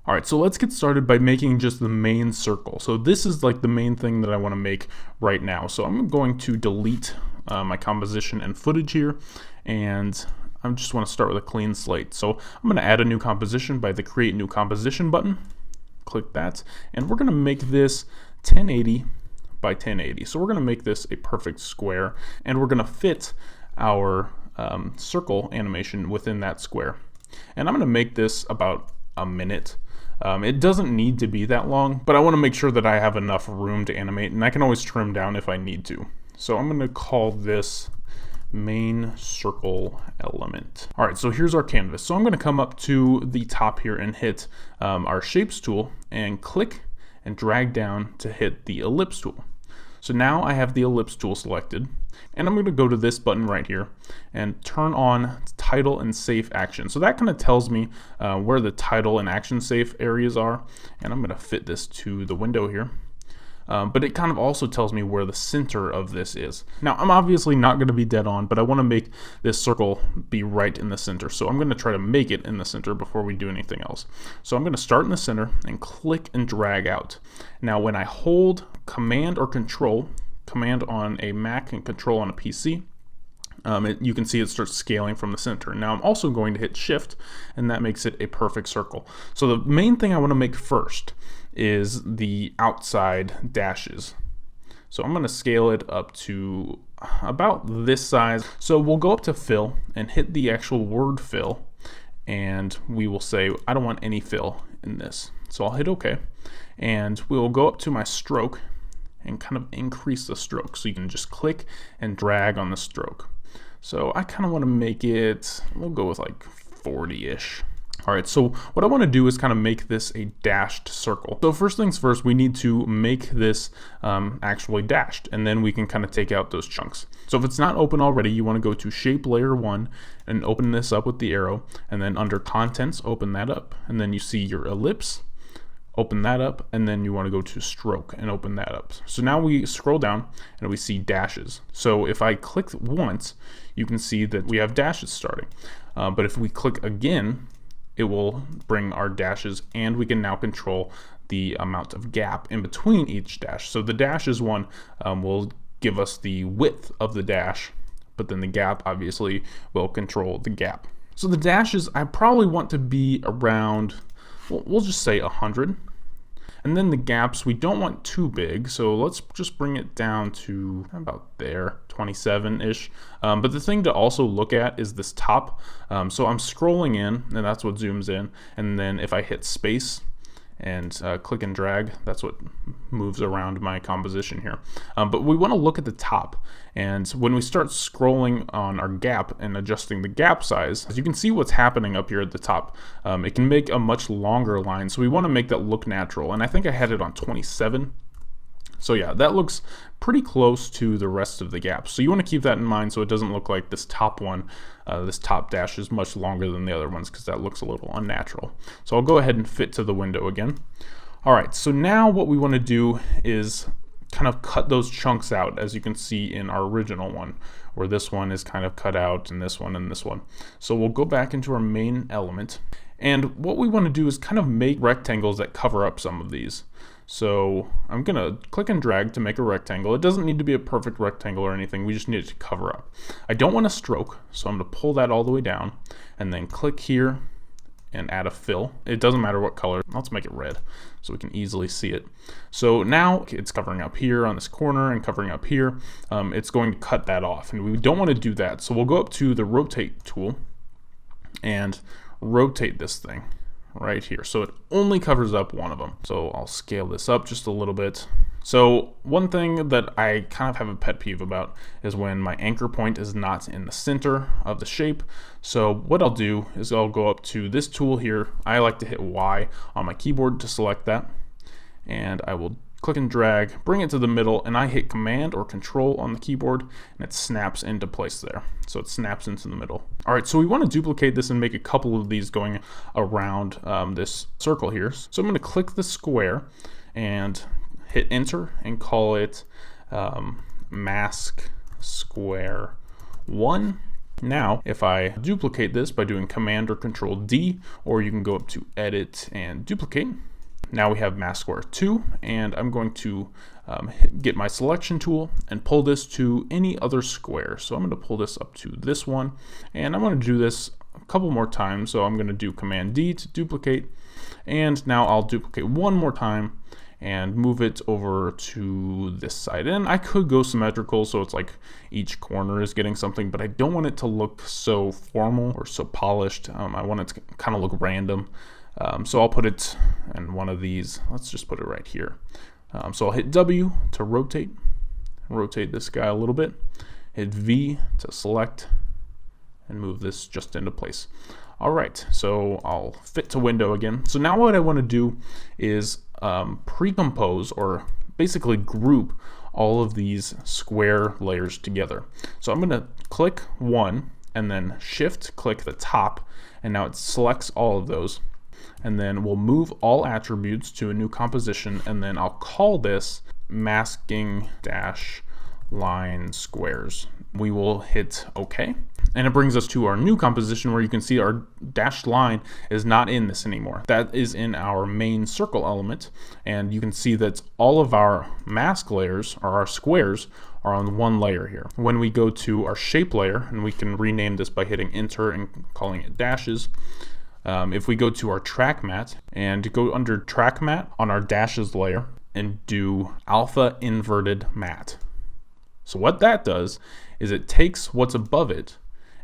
All right, so let's get started by making just the main circle. So this is like the main thing that I want to make right now. So I'm going to delete my composition and footage here, and I just want to start with a clean slate. So I'm going to add a new composition by the Create New Composition button. Click that, and we're going to make this 1080 by 1080. So we're going to make this a perfect square, and we're going to fit our circle animation within that square. And I'm going to make this about a minute. It doesn't need to be that long, but I want to make sure that I have enough room to animate, and I can always trim down if I need to. So I'm going to call this main circle element. All right, so here's our canvas. So I'm going to come up to the top here and hit our shapes tool and click and drag down to hit the ellipse tool. So now I have the ellipse tool selected, and I'm going to go to this button right here and turn on title and safe action. So that kind of tells me where the title and action safe areas are, and I'm going to fit this to the window here. But it kind of also tells me where the center of this is. Now, I'm obviously not going to be dead on, but I want to make this circle be right in the center. So I'm going to try to make it in the center before we do anything else. So I'm going to start in the center and click and drag out. Now, when I hold Command or Control, Command on a Mac and Control on a PC, you can see it starts scaling from the center. Now I'm also going to hit Shift, and that makes it a perfect circle. So the main thing I want to make first is the outside dashes. So I'm going to scale it up to about this size. So we'll go up to Fill and hit the actual word Fill, and we will say I don't want any fill in this. So I'll hit OK, and we'll go up to my stroke and kind of increase the stroke. So you can just click and drag on the stroke. So I kind of want to make it, we'll go with like 40-ish. All right, so what I want to do is kind of make this a dashed circle. So first things first, we need to make this actually dashed, and then we can kind of take out those chunks. So if it's not open already, you want to go to Shape Layer 1 and open this up with the arrow, and then under Contents, open that up. And then you see your ellipse, open that up, and then you want to go to Stroke and open that up. So now we scroll down and we see dashes. So if I click once, you can see that we have dashes starting. But if we click again, it will bring our dashes, and we can now control the amount of gap in between each dash. So the dashes one will give us the width of the dash, but then the gap obviously will control the gap. So the dashes I probably want to be around, we'll just say 100. And then the gaps we don't want too big, so let's just bring it down to about there, 27-ish. But the thing to also look at is this top. So I'm scrolling in, and that's what zooms in. And then if I hit space and click and drag, that's what moves around my composition here. But we want to look at the top, and when we start scrolling on our gap and adjusting the gap size, as you can see what's happening up here at the top. It can make a much longer line, so we want to make that look natural, and I think I had it on 27. So yeah, that looks pretty close to the rest of the gaps. So you want to keep that in mind so it doesn't look like this top one, this top dash is much longer than the other ones, because that looks a little unnatural. So I'll go ahead and fit to the window again. All right, so now what we want to do is kind of cut those chunks out, as you can see in our original one, where this one is kind of cut out, and this one and this one. So we'll go back into our main element, and what we want to do is kind of make rectangles that cover up some of these. So I'm going to click and drag to make a rectangle. It doesn't need to be a perfect rectangle or anything. We just need it to cover up. I don't want a stroke, so I'm going to pull that all the way down and then click here and add a fill. It doesn't matter what color. Let's make it red so we can easily see it. So now it's covering up here on this corner and covering up here. It's going to cut that off, and we don't want to do that. So we'll go up to the rotate tool and rotate this thing right here, so it only covers up one of them. So I'll scale this up just a little bit. So one thing that I kind of have a pet peeve about is when my anchor point is not in the center of the shape. So what I'll do is I'll go up to this tool here. I like to hit Y on my keyboard to select that, and I will click and drag, bring it to the middle, and I hit Command or Control on the keyboard, and it snaps into place there. So it snaps into the middle. All right, so we want to duplicate this and make a couple of these going around this circle here. So I'm going to click the square and hit Enter and call it Mask Square 1. Now, if I duplicate this by doing Command or Control D, or you can go up to Edit and Duplicate, now we have mask square 2, and I'm going to get my selection tool and pull this to any other square. So I'm going to pull this up to this one, and I'm going to do this a couple more times. So I'm going to do Command D to duplicate, and now I'll duplicate one more time and move it over to this side. And I could go symmetrical, so it's like each corner is getting something, but I don't want it to look so formal or so polished. I want it to kind of look random. So I'll put it in one of these. Let's just put it right here. So I'll hit W to rotate this guy a little bit, hit V to select, and move this just into place. All right, so I'll fit to window again. So now what I want to do is pre-compose, or basically group all of these square layers together. So I'm going to click one and then shift click the top, and now it selects all of those. And then we'll move all attributes to a new composition, and then I'll call this masking dash line squares. We will hit OK, and it brings us to our new composition where you can see our dashed line is not in this anymore. That is in our main circle element, and you can see that all of our mask layers, or our squares, are on one layer here. When we go to our shape layer, and we can rename this by hitting Enter and calling it dashes. If we go to our track matte and go under track matte on our dashes layer and do alpha inverted matte. So what that does is it takes what's above it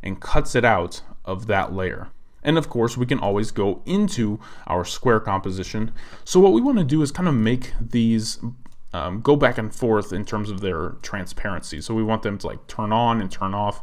and cuts it out of that layer. And of course, we can always go into our square composition. So what we want to do is kind of make these go back and forth in terms of their transparency. So we want them to like turn on and turn off.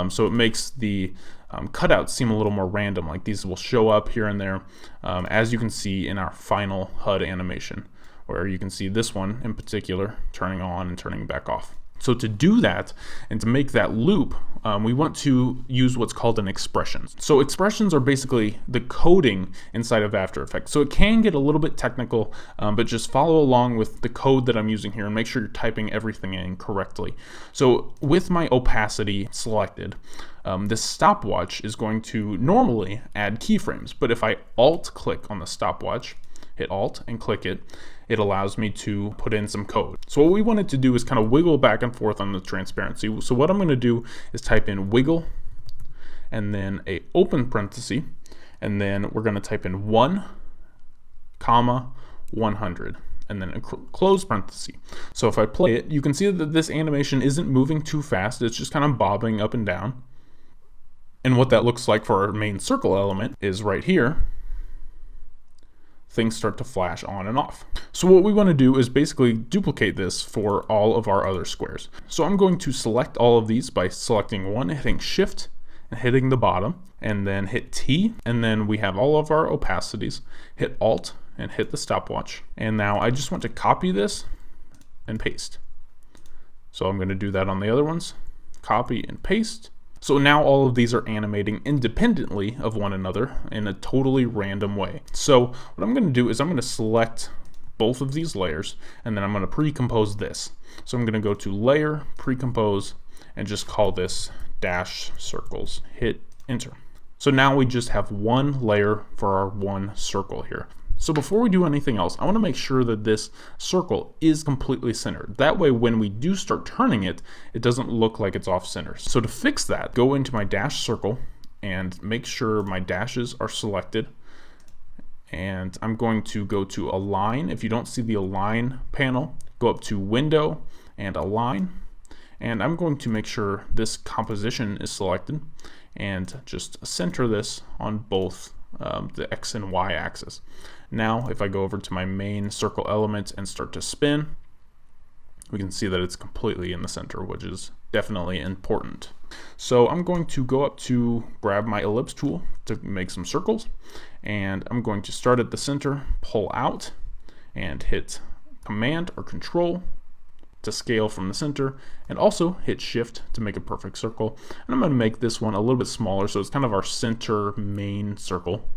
So it makes the cutouts seem a little more random. Like these will show up here and there, as you can see in our final HUD animation, where you can see this one in particular turning on and turning back off. So to do that and to make that loop, we want to use what's called an expression. So expressions are basically the coding inside of After Effects. So it can get a little bit technical, but just follow along with the code that I'm using here and make sure you're typing everything in correctly. So with my opacity selected, this stopwatch is going to normally add keyframes, but if I Alt click on the stopwatch, hit Alt and click it, it allows me to put in some code. So what we wanted to do is kind of wiggle back and forth on the transparency. So what I'm going to do is type in wiggle and then a open parenthesis, and then we're going to type in 1, 100, and then a close parenthesis. So if I play it, you can see that this animation isn't moving too fast. It's just kind of bobbing up and down. And what that looks like for our main circle element is right here. Things start to flash on and off. So what we want to do is basically duplicate this for all of our other squares. So I'm going to select all of these by selecting one, hitting Shift and hitting the bottom, and then hit T, and then we have all of our opacities. Hit Alt and hit the stopwatch. And now I just want to copy this and paste. So I'm going to do that on the other ones. Copy and paste. So now all of these are animating independently of one another in a totally random way. So what I'm going to do is I'm going to select both of these layers, and then I'm going to pre-compose this. So I'm going to go to Layer, Pre-compose, and just call this dash circles. Hit Enter. So now we just have one layer for our one circle here. So before we do anything else, I want to make sure that this circle is completely centered. That way, when we do start turning it, it doesn't look like it's off center. So to fix that, go into my dash circle and make sure my dashes are selected. And I'm going to go to Align. If you don't see the Align panel, go up to Window and Align. And I'm going to make sure this composition is selected and just center this on both the X and Y axis. Now, if I go over to my main circle element and start to spin, we can see that it's completely in the center, which is definitely important. So I'm going to go up to grab my ellipse tool to make some circles, and I'm going to start at the center, pull out, and hit Command or Control to scale from the center, and also hit Shift to make a perfect circle. And I'm going to make this one a little bit smaller, so it's kind of our center main circle.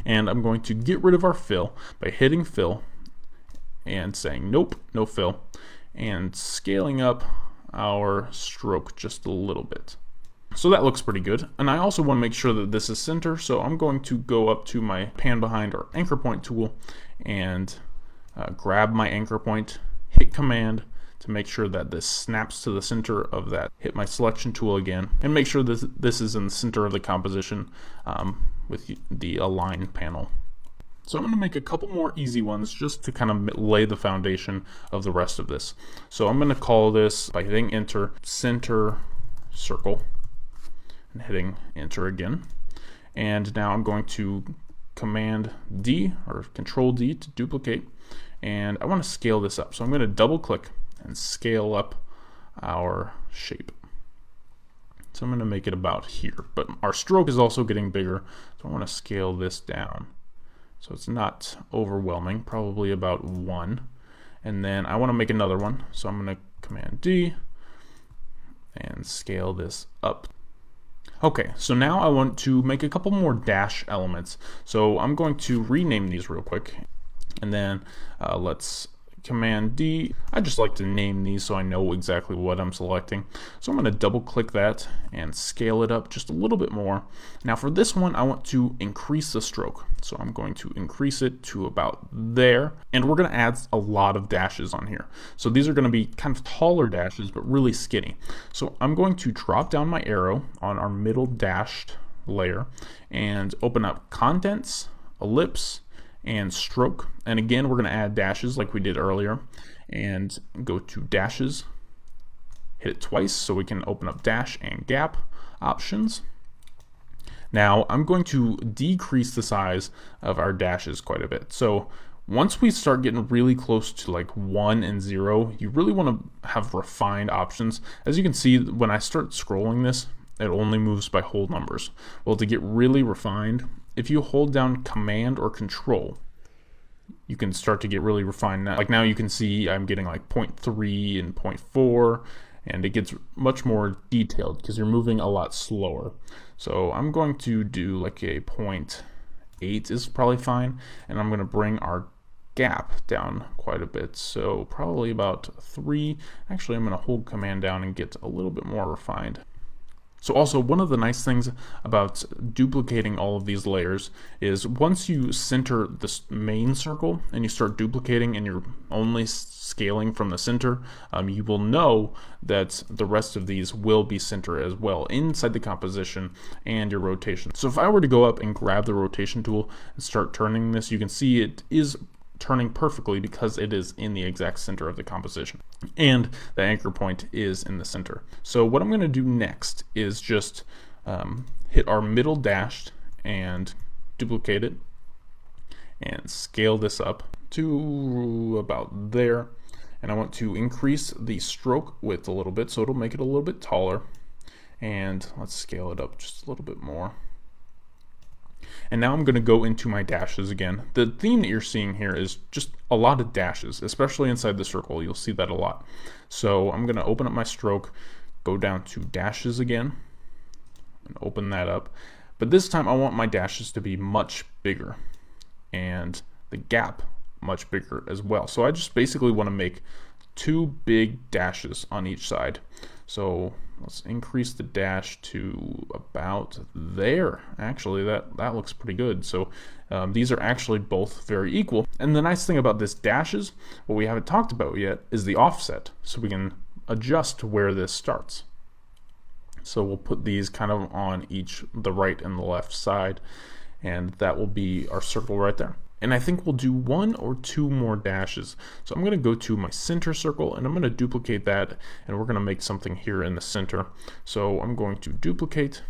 And I'm going to get rid of our fill by hitting Fill and saying nope, no fill, and scaling up our stroke just a little bit. So that looks pretty good. And I also want to make sure that this is center, so I'm going to go up to my pan behind or anchor point tool and grab my anchor point, hit command to make sure that this snaps to the center of that. Hit my selection tool again and make sure that this is in the center of the composition with the align panel. So I'm going to make a couple more easy ones just to kind of lay the foundation of the rest of this. So I'm going to call this, by hitting enter, center circle, and hitting enter again. And now I'm going to command D or control D to duplicate, and I want to scale this up. So I'm going to double click and scale up our shape. So I'm going to make it about here, but our stroke is also getting bigger, so I want to scale this down so it's not overwhelming, probably about 1. And then I want to make another one, so I'm going to command D and scale this up. Okay, so now I want to make a couple more dash elements. So I'm going to rename these real quick, and then let's command D. I just like to name these so I know exactly what I'm selecting. So I'm going to double click that and scale it up just a little bit more. Now for this one I want to increase the stroke. So I'm going to increase it to about there, and we're going to add a lot of dashes on here. So these are going to be kind of taller dashes but really skinny. So I'm going to drop down my arrow on our middle dashed layer and open up contents, ellipse, and stroke, and again we're going to add dashes like we did earlier, and go to dashes, hit it twice so we can open up dash and gap options. Now I'm going to decrease the size of our dashes quite a bit. So once we start getting really close to like 1 and 0, you really want to have refined options. As you can see, when I start scrolling this, it only moves by whole numbers. Well, to get really refined, if you hold down command or control, you can start to get really refined. Now, like now you can see I'm getting like 0.3 and 0.4, and it gets much more detailed because you're moving a lot slower. So I'm going to do like a 0.8 is probably fine, and I'm going to bring our gap down quite a bit, so probably about 3. Actually, I'm going to hold command down and get a little bit more refined. So also, one of the nice things about duplicating all of these layers is once you center this main circle and you start duplicating and you're only scaling from the center, you will know that the rest of these will be center as well inside the composition and your rotation. So if I were to go up and grab the rotation tool and start turning this, you can see it is turning perfectly because it is in the exact center of the composition, and the anchor point is in the center. So what I'm going to do next is just hit our middle dashed and duplicate it and scale this up to about there, and I want to increase the stroke width a little bit so it'll make it a little bit taller, and let's scale it up just a little bit more. And now I'm going to go into my dashes again. The theme that you're seeing here is just a lot of dashes, especially inside the circle. You'll see that a lot. So I'm going to open up my stroke, go down to dashes again, and open that up. But this time I want my dashes to be much bigger, and the gap much bigger as well. So I just basically want to make 2 big dashes on each side. So let's increase the dash to about there. Actually, that looks pretty good. So these are actually both very equal. And the nice thing about this dashes, what we haven't talked about yet, is the offset. So we can adjust where this starts. So we'll put these kind of on each, the right and the left side, and that will be our circle right there. And I think we'll do 1 or 2 more dashes. So I'm going to go to my center circle and I'm going to duplicate that, and we're going to make something here in the center. So I'm going to duplicate,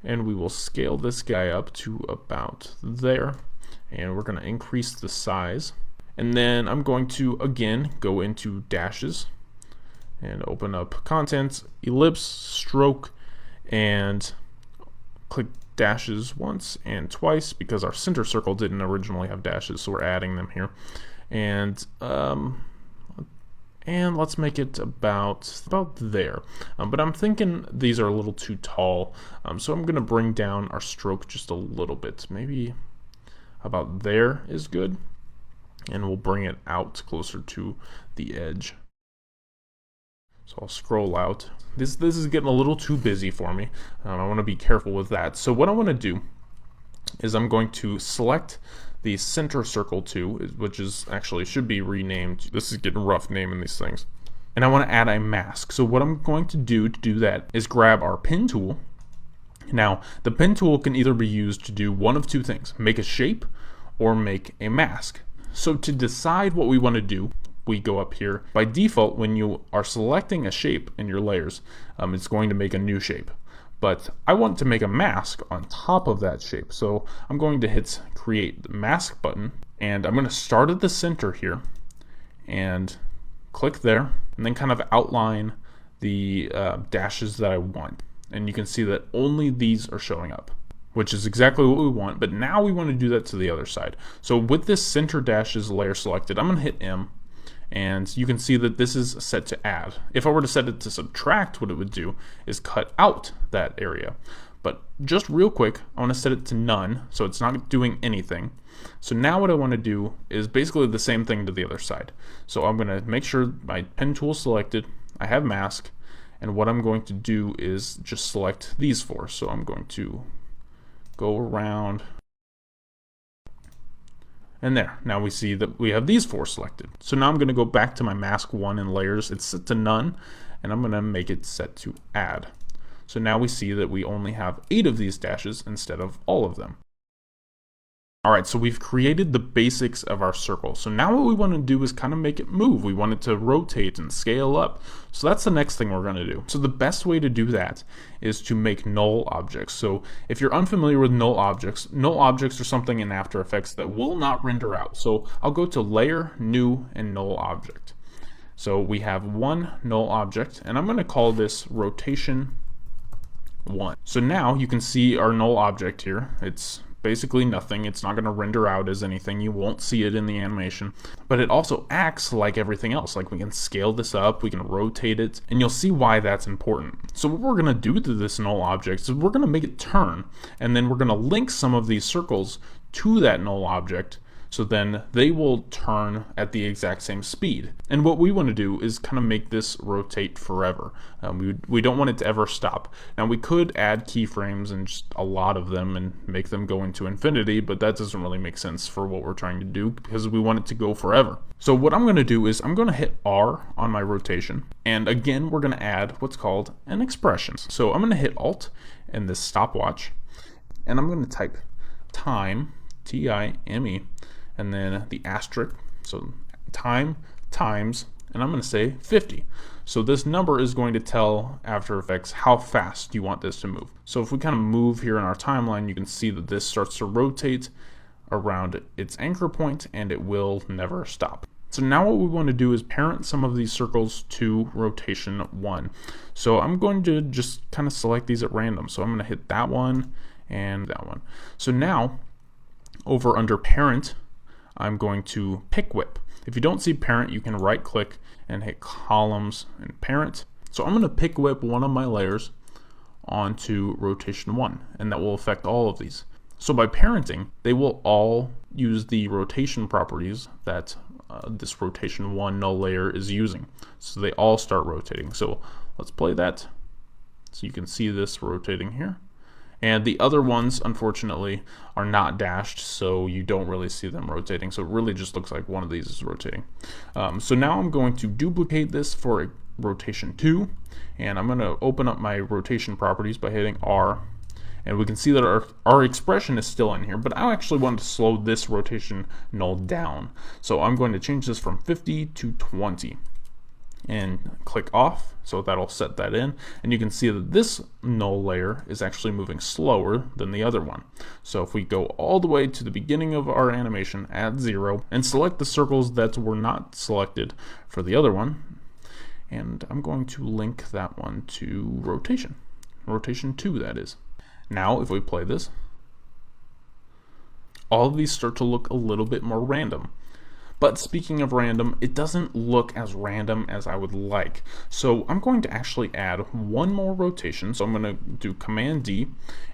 and we will scale this guy up to about there, and we're going to increase the size. And then I'm going to again go into dashes and open up contents, ellipse, stroke, and click dashes once and twice because our center circle didn't originally have dashes, so we're adding them here. And let's make it about there. But I'm thinking these are a little too tall, so I'm going to bring down our stroke just a little bit. Maybe about there is good, and we'll bring it out closer to the edge. So I'll scroll out. This is getting a little too busy for me. I want to be careful with that. So what I want to do is I'm going to select the center circle 2, which is actually should be renamed. This is getting rough naming these things. And I want to add a mask. So what I'm going to do that is grab our pen tool. Now, the pen tool can either be used to do one of two things: make a shape or make a mask. So to decide what we want to do, we go up here. By default, when you are selecting a shape in your layers, it's going to make a new shape. But I want to make a mask on top of that shape. So I'm going to hit create the mask button, and I'm going to start at the center here and click there, and then kind of outline the dashes that I want. And you can see that only these are showing up, which is exactly what we want. But now we want to do that to the other side. So with this center dashes layer selected, I'm going to hit M, and you can see that this is set to add. If I were to set it to subtract, what it would do is cut out that area. But just real quick, I want to set it to none, so it's not doing anything. So now what I want to do is basically the same thing to the other side. So I'm going to make sure my pen tool is selected, I have mask, and what I'm going to do is just select these 4. So I'm going to go around, and there. Now we see that we have these 4 selected. So now I'm going to go back to my mask 1 in layers. It's set to none, and I'm going to make it set to add. So now we see that we only have 8 of these dashes instead of all of them. Alright, so we've created the basics of our circle. So now what we want to do is kind of make it move. We want it to rotate and scale up. So that's the next thing we're going to do. So the best way to do that is to make null objects. So if you're unfamiliar with null objects are something in After Effects that will not render out. So I'll go to Layer, New, and Null Object. So we have one null object, and I'm going to call this Rotation 1. So now you can see our null object here. It's basically nothing. It's not going to render out as anything. You won't see it in the animation, but it also acts like everything else. Like we can scale this up, we can rotate it, and you'll see why that's important. So what we're going to do to this null object is we're going to make it turn, and then we're going to link some of these circles to that null object, so then they will turn at the exact same speed. And what we want to do is kind of make this rotate forever. We don't want it to ever stop. Now we could add keyframes and just a lot of them and make them go into infinity, but that doesn't really make sense for what we're trying to do because we want it to go forever. So what I'm going to do is I'm going to hit R on my rotation, and again we're going to add what's called an expression. So I'm going to hit Alt and this stopwatch, and I'm going to type time, T-I-M-E, and then the asterisk, so time times, and I'm going to say 50. So this number is going to tell After Effects how fast you want this to move. So if we kind of move here in our timeline, you can see that this starts to rotate around its anchor point, and it will never stop. So now what we want to do is parent some of these circles to rotation 1. So I'm going to just kind of select these at random. So I'm going to hit that one and that one. So now over under parent, I'm going to pick whip. If you don't see parent, you can right click and hit columns and parent. So I'm going to pick whip one of my layers onto rotation 1, and that will affect all of these. So by parenting, they will all use the rotation properties that this rotation 1 null layer is using. So they all start rotating. So let's play that. So you can see this rotating here. And the other ones, unfortunately, are not dashed, so you don't really see them rotating. So it really just looks like one of these is rotating. So now I'm going to duplicate this for rotation 2, and I'm going to open up my rotation properties by hitting R. And we can see that our expression is still in here, but I actually want to slow this rotation null down. So I'm going to change this from 50 to 20. And click off, so that'll set that in, and you can see that this null layer is actually moving slower than the other one. So if we go all the way to the beginning of our animation at 0 and select the circles that were not selected for the other one, and I'm going to link that one to rotation 2, that is. Now if we play this, all of these start to look a little bit more random. But speaking of random, it doesn't look as random as I would like. So I'm going to actually add one more rotation. So I'm going to do Command D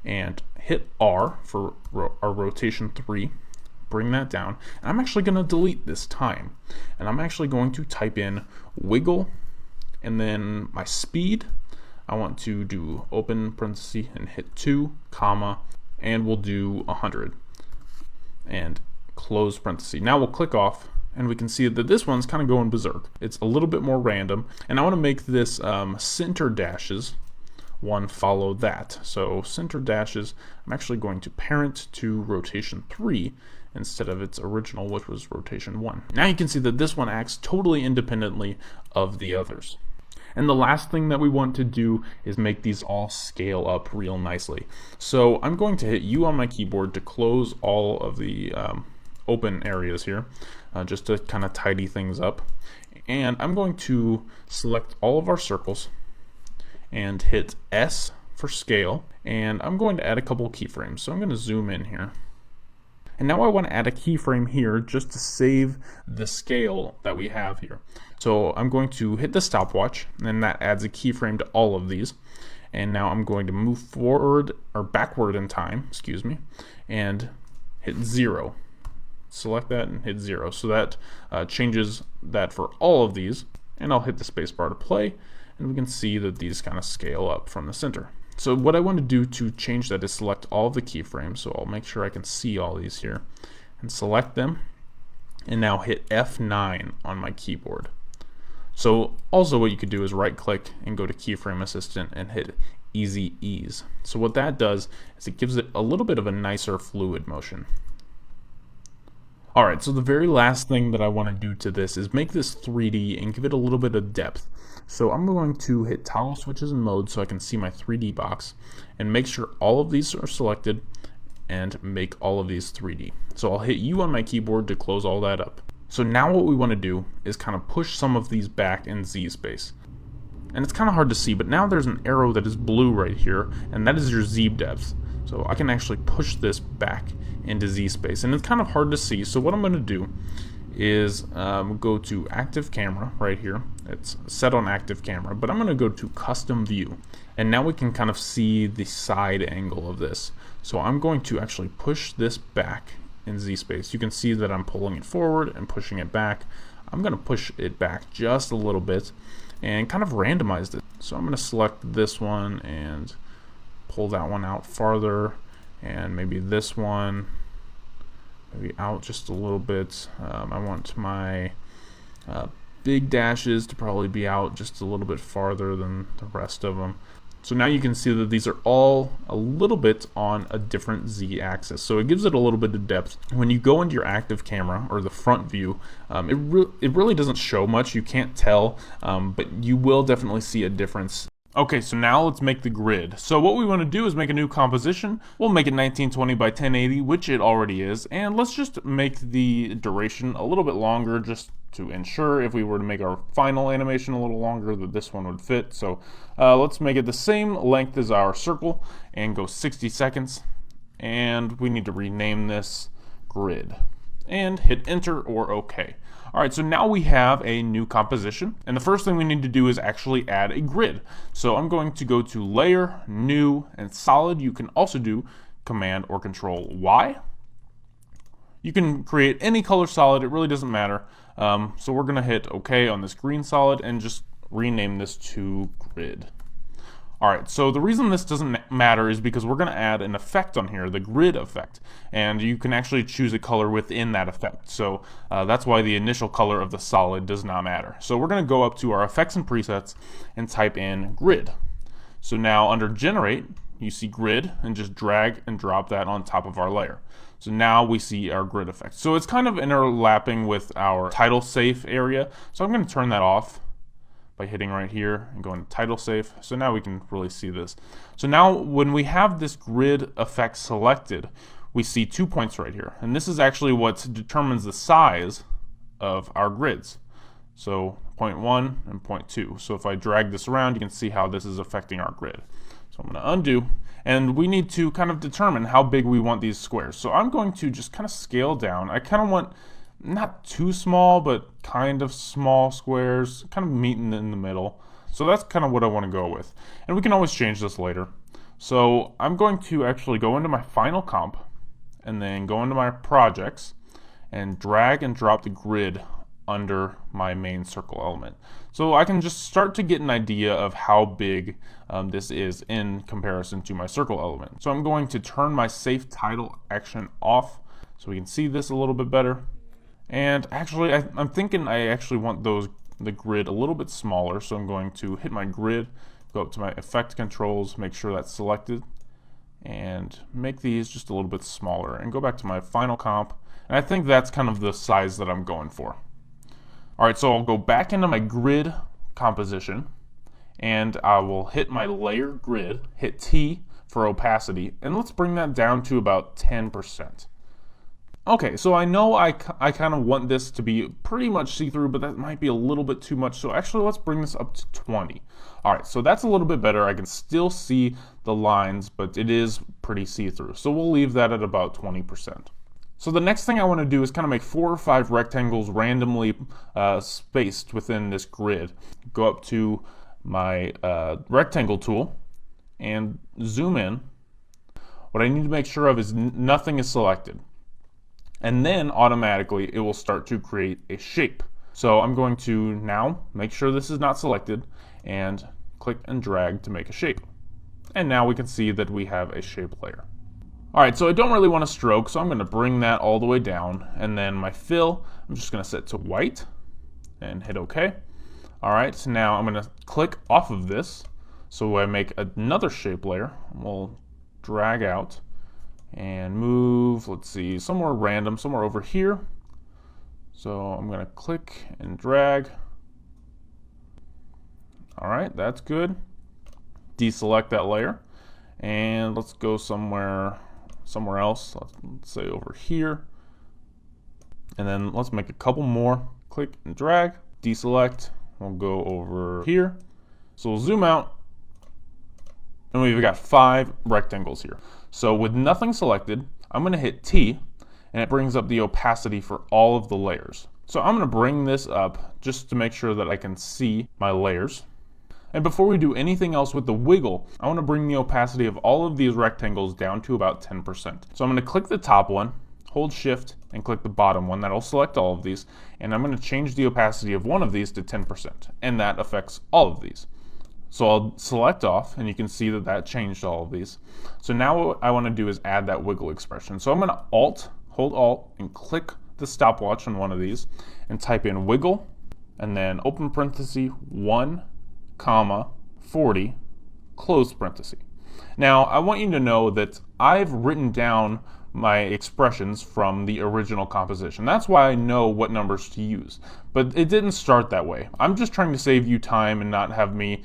and hit R for our rotation 3. Bring that down. And I'm actually going to delete this time. And I'm actually going to type in wiggle And then my speed, I want to do open parenthesis and hit 2, comma, and we'll do 100 and close parenthesis. Now we'll click off and we can see that this one's kind of going berserk. It's a little bit more random, and I want to make this center dashes one follow that. So center dashes, I'm actually going to parent to rotation 3 instead of its original, which was rotation 1. Now you can see that this one acts totally independently of the others. And the last thing that we want to do is make these all scale up real nicely. So I'm going to hit U on my keyboard to close all of the open areas here, just to kind of tidy things up. And I'm going to select all of our circles and hit S for scale. And I'm going to add a couple keyframes. So I'm going to zoom in here. And now I want to add a keyframe here just to save the scale that we have here. So I'm going to hit the stopwatch, and that adds a keyframe to all of these. And now I'm going to move forward or backward in time, excuse me, and hit 0. Select that and hit 0. So that changes that for all of these. And I'll hit the spacebar to play, and we can see that these kind of scale up from the center. So what I want to do to change that is select all of the keyframes. So I'll make sure I can see all these here and select them, and now hit F9 on my keyboard. So also what you could do is right click and go to keyframe assistant and hit easy ease. So what that does is it gives it a little bit of a nicer fluid motion. Alright, so the very last thing that I want to do to this is make this 3D and give it a little bit of depth. So I'm going to hit toggle switches and mode so I can see my 3D box and make sure all of these are selected and make all of these 3D. So I'll hit U on my keyboard to close all that up. So now what we want to do is kind of push some of these back in Z space. And it's kind of hard to see, but now there's an arrow that is blue right here, and that is your Z depth. So I can actually push this back into Z space, and it's kind of hard to see. So what I'm going to do is go to active camera right here. It's set on active camera, but I'm going to go to custom view, and now we can kind of see the side angle of this. So I'm going to actually push this back in Z space. You can see that I'm pulling it forward and pushing it back. I'm going to push it back just a little bit and kind of randomize it. So I'm going to select this one and pull that one out farther, and maybe this one maybe out just a little bit. I want my big dashes to probably be out just a little bit farther than the rest of them. So now you can see that these are all a little bit on a different Z axis. So it gives it a little bit of depth. When you go into your active camera or the front view, it really doesn't show much. You can't tell, but you will definitely see a difference. Okay, so now let's make the grid. So what we want to do is make a new composition. We'll make it 1920 by 1080, which it already is, and let's just make the duration a little bit longer just to ensure if we were to make our final animation a little longer that this one would fit. So let's make it the same length as our circle and go 60 seconds, and we need to rename this grid and hit enter or OK. Alright, so now we have a new composition, and the first thing we need to do is actually add a grid. So I'm going to go to Layer, New, and Solid. You can also do Command or Control Y. You can create any color solid, it really doesn't matter. So we're going to hit OK on this green solid and just rename this to Grid. Alright, so the reason this doesn't matter is because we're going to add an effect on here, the grid effect, and you can actually choose a color within that effect. So that's why the initial color of the solid does not matter. So we're going to go up to our effects and presets and type in grid. So now under generate, you see grid, and just drag and drop that on top of our layer. So now we see our grid effect. So it's kind of overlapping with our title safe area. So I'm going to turn that off by hitting right here and going to title safe. So now we can really see this. So now when we have this grid effect selected, we see 2 points right here. And this is actually what determines the size of our grids. So point 1 and point 2. So if I drag this around, you can see how this is affecting our grid. So I'm going to undo, and we need to kind of determine how big we want these squares. So I'm going to just kind of scale down. I kind of want not too small, but kind of small squares, kind of meeting in the middle. So that's kind of what I want to go with. And we can always change this later. So I'm going to actually go into my final comp and then go into my projects and drag and drop the grid under my main circle element. So I can just start to get an idea of how big this is in comparison to my circle element. So I'm going to turn my safe title action off so we can see this a little bit better. And actually, I'm thinking I actually want the grid a little bit smaller, so I'm going to hit my grid, go up to my effect controls, make sure that's selected, and make these just a little bit smaller, and go back to my final comp, and I think that's kind of the size that I'm going for. Alright, so I'll go back into my grid composition, and I will hit my layer grid, hit T for opacity, and let's bring that down to about 10%. Okay, so I know I kind of want this to be pretty much see-through, but that might be a little bit too much, so actually let's bring this up to 20. Alright, so that's a little bit better. I can still see the lines, but it is pretty see-through, so we'll leave that at about 20%. So the next thing I want to do is kind of make 4 or 5 rectangles randomly spaced within this grid. Go up to my rectangle tool and zoom in. What I need to make sure of is nothing is selected. And then automatically it will start to create a shape. So I'm going to now make sure this is not selected and click and drag to make a shape. And now we can see that we have a shape layer. Alright, so I don't really want to stroke, so I'm going to bring that all the way down. And then my fill, I'm just going to set to white and hit OK. Alright, so now I'm going to click off of this. So I make another shape layer. We'll drag out and move, let's see, somewhere random, somewhere over here. So I'm going to click and drag. Alright, that's good. Deselect that layer. And let's go somewhere else. Let's say over here. And then let's make a couple more. Click and drag. Deselect. We'll go over here. So we'll zoom out. And we've got 5 rectangles here. So with nothing selected, I'm going to hit T, and it brings up the opacity for all of the layers. So I'm going to bring this up just to make sure that I can see my layers. And before we do anything else with the wiggle, I want to bring the opacity of all of these rectangles down to about 10%. So I'm going to click the top one, hold Shift, and click the bottom one. That'll select all of these. And I'm going to change the opacity of one of these to 10%. And that affects all of these. So I'll select off, and you can see that that changed all of these. So now what I want to do is add that wiggle expression. So I'm going to hold Alt, and click the stopwatch on one of these, and type in wiggle, and then open parenthesis 1, comma, 40, close parenthesis. Now I want you to know that I've written down my expressions from the original composition. That's why I know what numbers to use. But it didn't start that way. I'm just trying to save you time and not have me,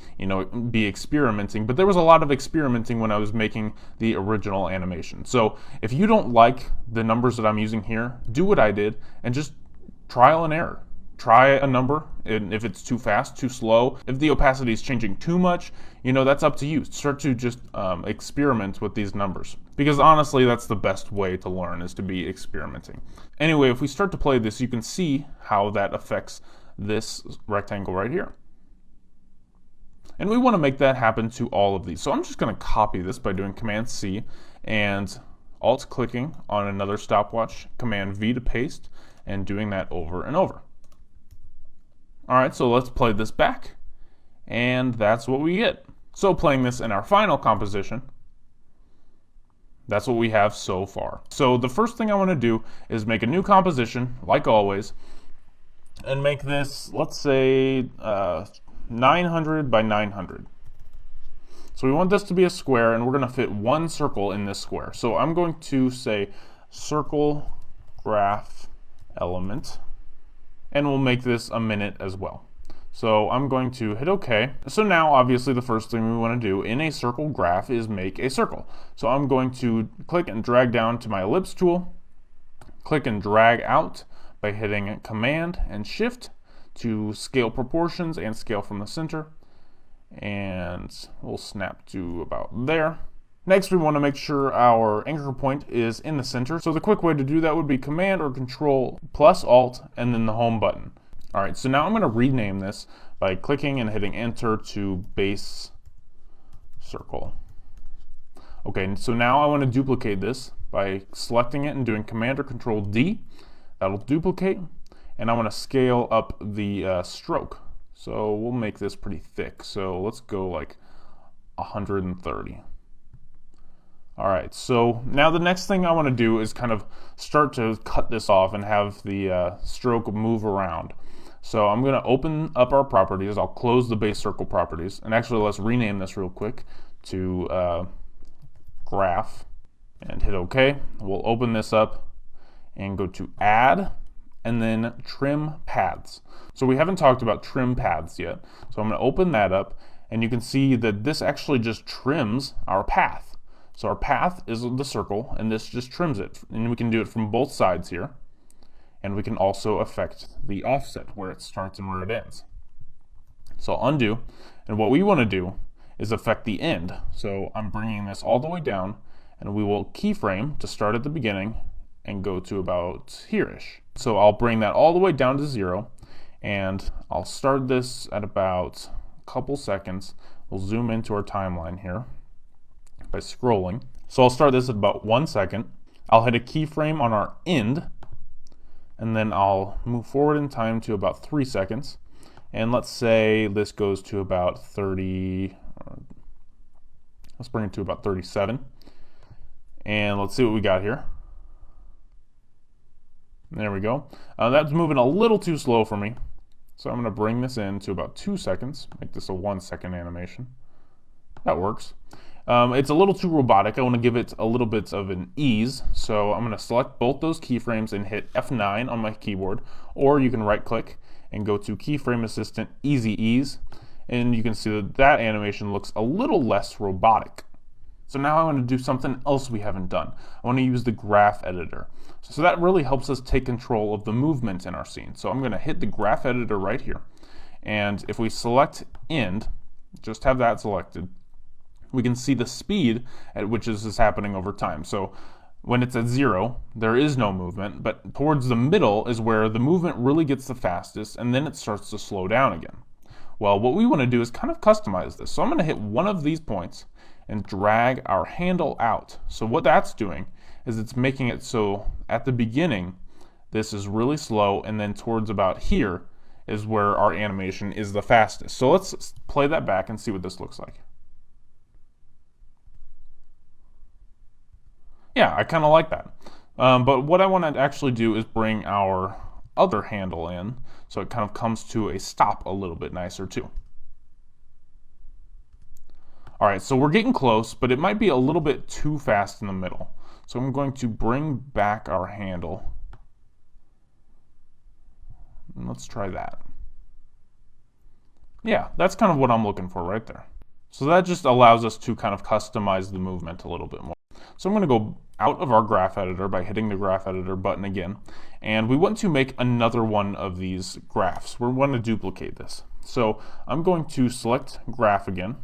be experimenting. But there was a lot of experimenting when I was making the original animation. So if you don't like the numbers that I'm using here, do what I did and just trial and error. Try a number, and if it's too fast, too slow, if the opacity is changing too much, that's up to you. Start to just experiment with these numbers. Because honestly, that's the best way to learn, is to be experimenting. Anyway, if we start to play this, you can see how that affects this rectangle right here. And we want to make that happen to all of these. So I'm just going to copy this by doing Command-C and Alt-clicking on another stopwatch, Command-V to paste, and doing that over and over. Alright, so let's play this back, and that's what we get. So playing this in our final composition, that's what we have so far. So the first thing I want to do is make a new composition, like always, and make this, let's say, 900 by 900. So we want this to be a square, and we're going to fit one circle in this square. So I'm going to say circle graph element. And we'll make this a minute as well. So I'm going to hit OK. So now obviously the first thing we want to do in a circle graph is make a circle. So I'm going to click and drag down to my ellipse tool, click and drag out by hitting Command and Shift to scale proportions and scale from the center. And we'll snap to about there. Next, we want to make sure our anchor point is in the center. So the quick way to do that would be Command or Control plus Alt and then the home button. Alright, so now I'm going to rename this by clicking and hitting Enter to base circle. Okay, so now I want to duplicate this by selecting it and doing Command or Control D. That'll duplicate. and I want to scale up the stroke. So we'll make this pretty thick. So let's go like 130. All right, so now the next thing I want to do is kind of start to cut this off and have the stroke move around. So I'm going to open up our properties. I'll close the base circle properties. And actually, let's rename this real quick to graph and hit OK. We'll open this up and go to Add and then Trim Paths. So we haven't talked about trim paths yet. So I'm going to open that up, and you can see that this actually just trims our path. So our path is the circle, and this just trims it. And we can do it from both sides here. And we can also affect the offset, where it starts and where it ends. So I'll undo, and what we want to do is affect the end. So I'm bringing this all the way down, and we will keyframe to start at the beginning and go to about here-ish. So I'll bring that all the way down to 0, and I'll start this at about a couple seconds. We'll zoom into our timeline here by scrolling. So I'll start this at about 1 second. I'll hit a keyframe on our end, and then I'll move forward in time to about 3 seconds. And let's say this goes to about 30, let's bring it to about 37. And let's see what we got here. There we go. That's moving a little too slow for me. So I'm going to bring this in to about 2 seconds, make this a 1 second animation. That works. It's a little too robotic. I want to give it a little bit of an ease. So I'm going to select both those keyframes and hit F9 on my keyboard. Or you can right click and go to Keyframe Assistant Easy Ease. And you can see that that animation looks a little less robotic. So now I want to do something else we haven't done. I want to use the graph editor. So that really helps us take control of the movement in our scene. So I'm going to hit the graph editor right here. And if we select end, just have that selected, we can see the speed at which this is happening over time. So when it's at 0, there is no movement, but towards the middle is where the movement really gets the fastest, and then it starts to slow down again. Well, what we want to do is kind of customize this. So I'm going to hit one of these points and drag our handle out. So what that's doing is it's making it so at the beginning this is really slow, and then towards about here is where our animation is the fastest. So let's play that back and see what this looks like. Yeah, I kind of like that. But what I want to actually do is bring our other handle in so it kind of comes to a stop a little bit nicer too. All right, so we're getting close, but it might be a little bit too fast in the middle. So I'm going to bring back our handle. And let's try that. Yeah, that's kind of what I'm looking for right there. So that just allows us to kind of customize the movement a little bit more. So I'm going to go out of our graph editor by hitting the graph editor button again. And we want to make another one of these graphs. We want to duplicate this. So I'm going to select graph again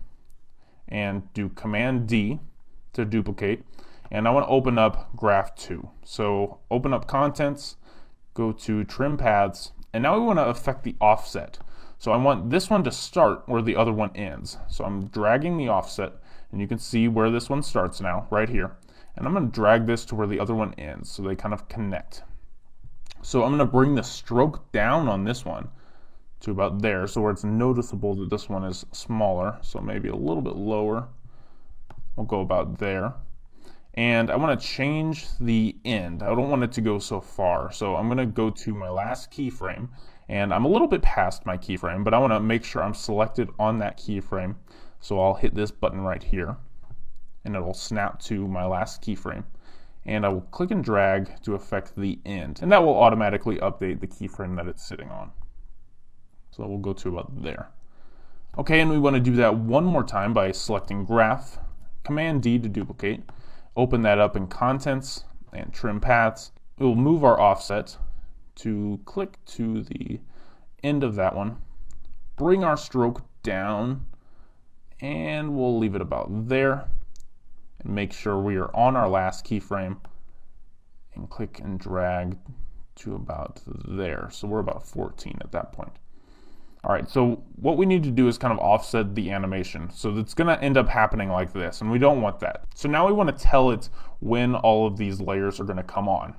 and do Command D to duplicate. And I want to open up graph 2. So open up contents, go to trim paths, and now we want to affect the offset. So I want this one to start where the other one ends. So I'm dragging the offset, and you can see where this one starts now, right here. And I'm going to drag this to where the other one ends, so they kind of connect. So I'm going to bring the stroke down on this one to about there, so where it's noticeable that this one is smaller, so maybe a little bit lower. We'll go about there. And I want to change the end. I don't want it to go so far, so I'm going to go to my last keyframe, and I'm a little bit past my keyframe, but I want to make sure I'm selected on that keyframe. So I'll hit this button right here, and it'll snap to my last keyframe. And I will click and drag to affect the end, and that will automatically update the keyframe that it's sitting on. So we'll go to about there. Okay, and we want to do that one more time by selecting graph, Command D to duplicate, open that up in contents and trim paths. We'll move our offset to click to the end of that one, bring our stroke down, and we'll leave it about there, and make sure we are on our last keyframe, and click and drag to about there. So we're about 14 at that point. All right, so what we need to do is kind of offset the animation. So it's going to end up happening like this, and we don't want that. So now we want to tell it when all of these layers are going to come on.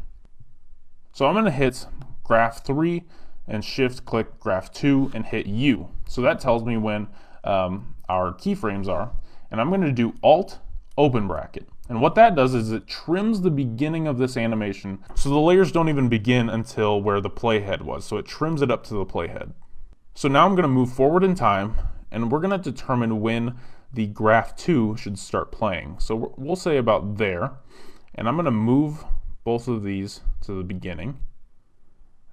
So I'm going to hit graph 3 and shift click graph 2 and hit U. So that tells me when our keyframes are. And I'm going to do Alt open bracket. And what that does is it trims the beginning of this animation so the layers don't even begin until where the playhead was. So it trims it up to the playhead. So now I'm going to move forward in time, and we're going to determine when the graph 2 should start playing. So we'll say about there, and I'm going to move both of these to the beginning.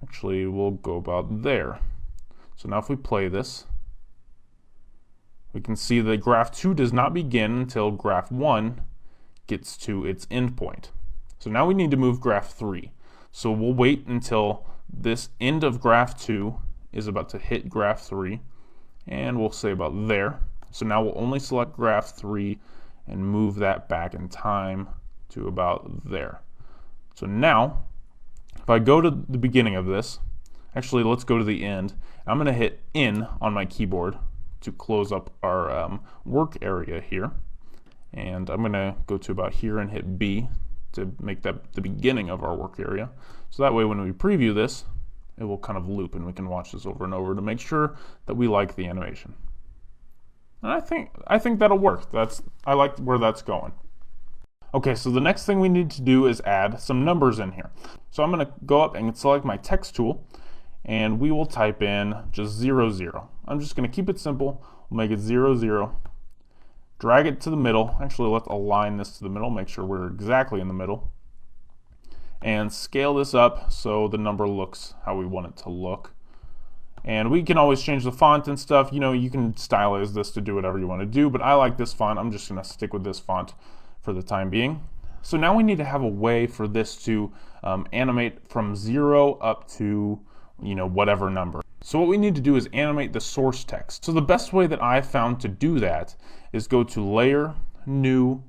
Actually, we'll go about there. So now if we play this, we can see that graph 2 does not begin until graph 1 gets to its endpoint. So now we need to move graph 3. So we'll wait until this end of graph 2 is about to hit graph 3, and we'll say about there. So now we'll only select graph 3 and move that back in time to about there. So now, if I go to the beginning of this, actually let's go to the end. I'm going to hit N on my keyboard to close up our work area here. And I'm going to go to about here and hit B to make that the beginning of our work area. So that way when we preview this, it will kind of loop and we can watch this over and over to make sure that we like the animation. And I think that'll work. I like where that's going. Okay, so the next thing we need to do is add some numbers in here. So I'm going to go up and select my text tool, and we will type in just 0, 0. I'm just going to keep it simple. We'll make it 0, 0. Drag it to the middle. Actually, let's align this to the middle, make sure we're exactly in the middle. And scale this up so the number looks how we want it to look. And we can always change the font and stuff. You know, you can stylize this to do whatever you want to do, but I like this font. I'm just going to stick with this font for the time being. So now we need to have a way for this to animate from 0 up to, you know, whatever number. So what we need to do is animate the source text. So the best way that I found to do that is go to Layer, New,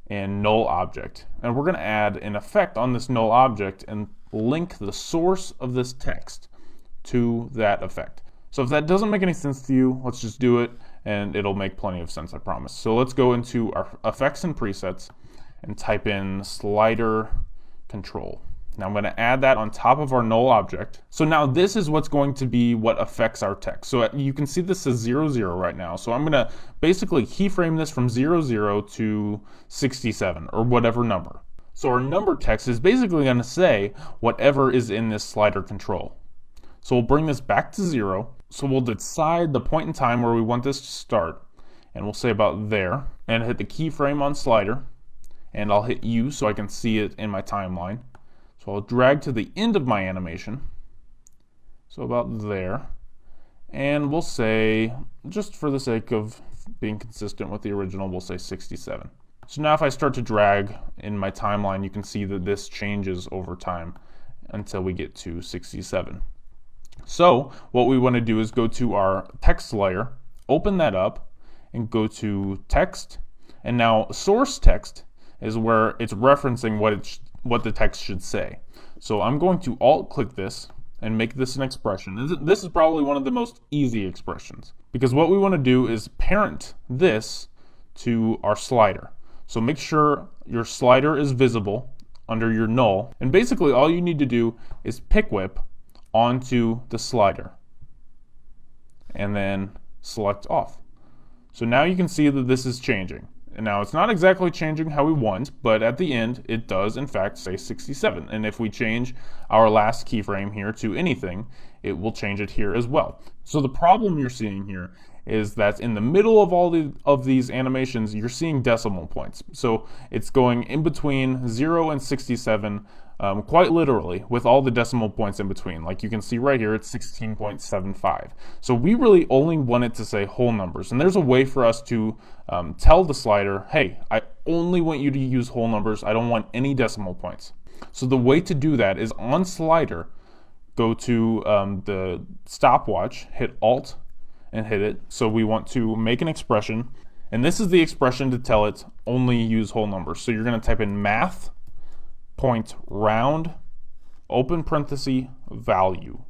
and Null Object. And we're going to add an effect on this null object and link the source of this text to that effect. So if that doesn't make any sense to you, let's just do it and it'll make plenty of sense, I promise. So let's go into our effects and presets and type in slider control. Now I'm going to add that on top of our null object. So now this is what's going to be what affects our text. So you can see this says 0, 0 right now. So I'm going to basically keyframe this from 0, 0 to 67 or whatever number. So our number text is basically going to say whatever is in this slider control. So we'll bring this back to 0. So we'll decide the point in time where we want this to start. And we'll say about there. And hit the keyframe on slider. And I'll hit U so I can see it in my timeline. So I'll drag to the end of my animation. So about there. And we'll say, just for the sake of being consistent with the original, we'll say 67. So now if I start to drag in my timeline, you can see that this changes over time until we get to 67. So what we want to do is go to our text layer, open that up, and go to text. And now source text is where it's referencing what the text should say. So I'm going to alt-click this and make this an expression. This is probably one of the most easy expressions because what we want to do is parent this to our slider. So make sure your slider is visible under your null, and basically all you need to do is pick whip onto the slider and then select off. So now you can see that this is changing. And now it's not exactly changing how we want, but at the end it does in fact say 67. And if we change our last keyframe here to anything, it will change it here as well. So the problem you're seeing here is that in the middle of all of these animations, you're seeing decimal points. So it's going in between 0 and 67 quite literally with all the decimal points in between. Like you can see right here, it's 16.75. So we really only want it to say whole numbers. And there's a way for us to tell the slider, hey, I only want you to use whole numbers. I don't want any decimal points. So the way to do that is on slider, go to the stopwatch, hit Alt and hit it. So we want to make an expression. And this is the expression to tell it only use whole numbers. So you're going to type in math point round, open parenthesis, value,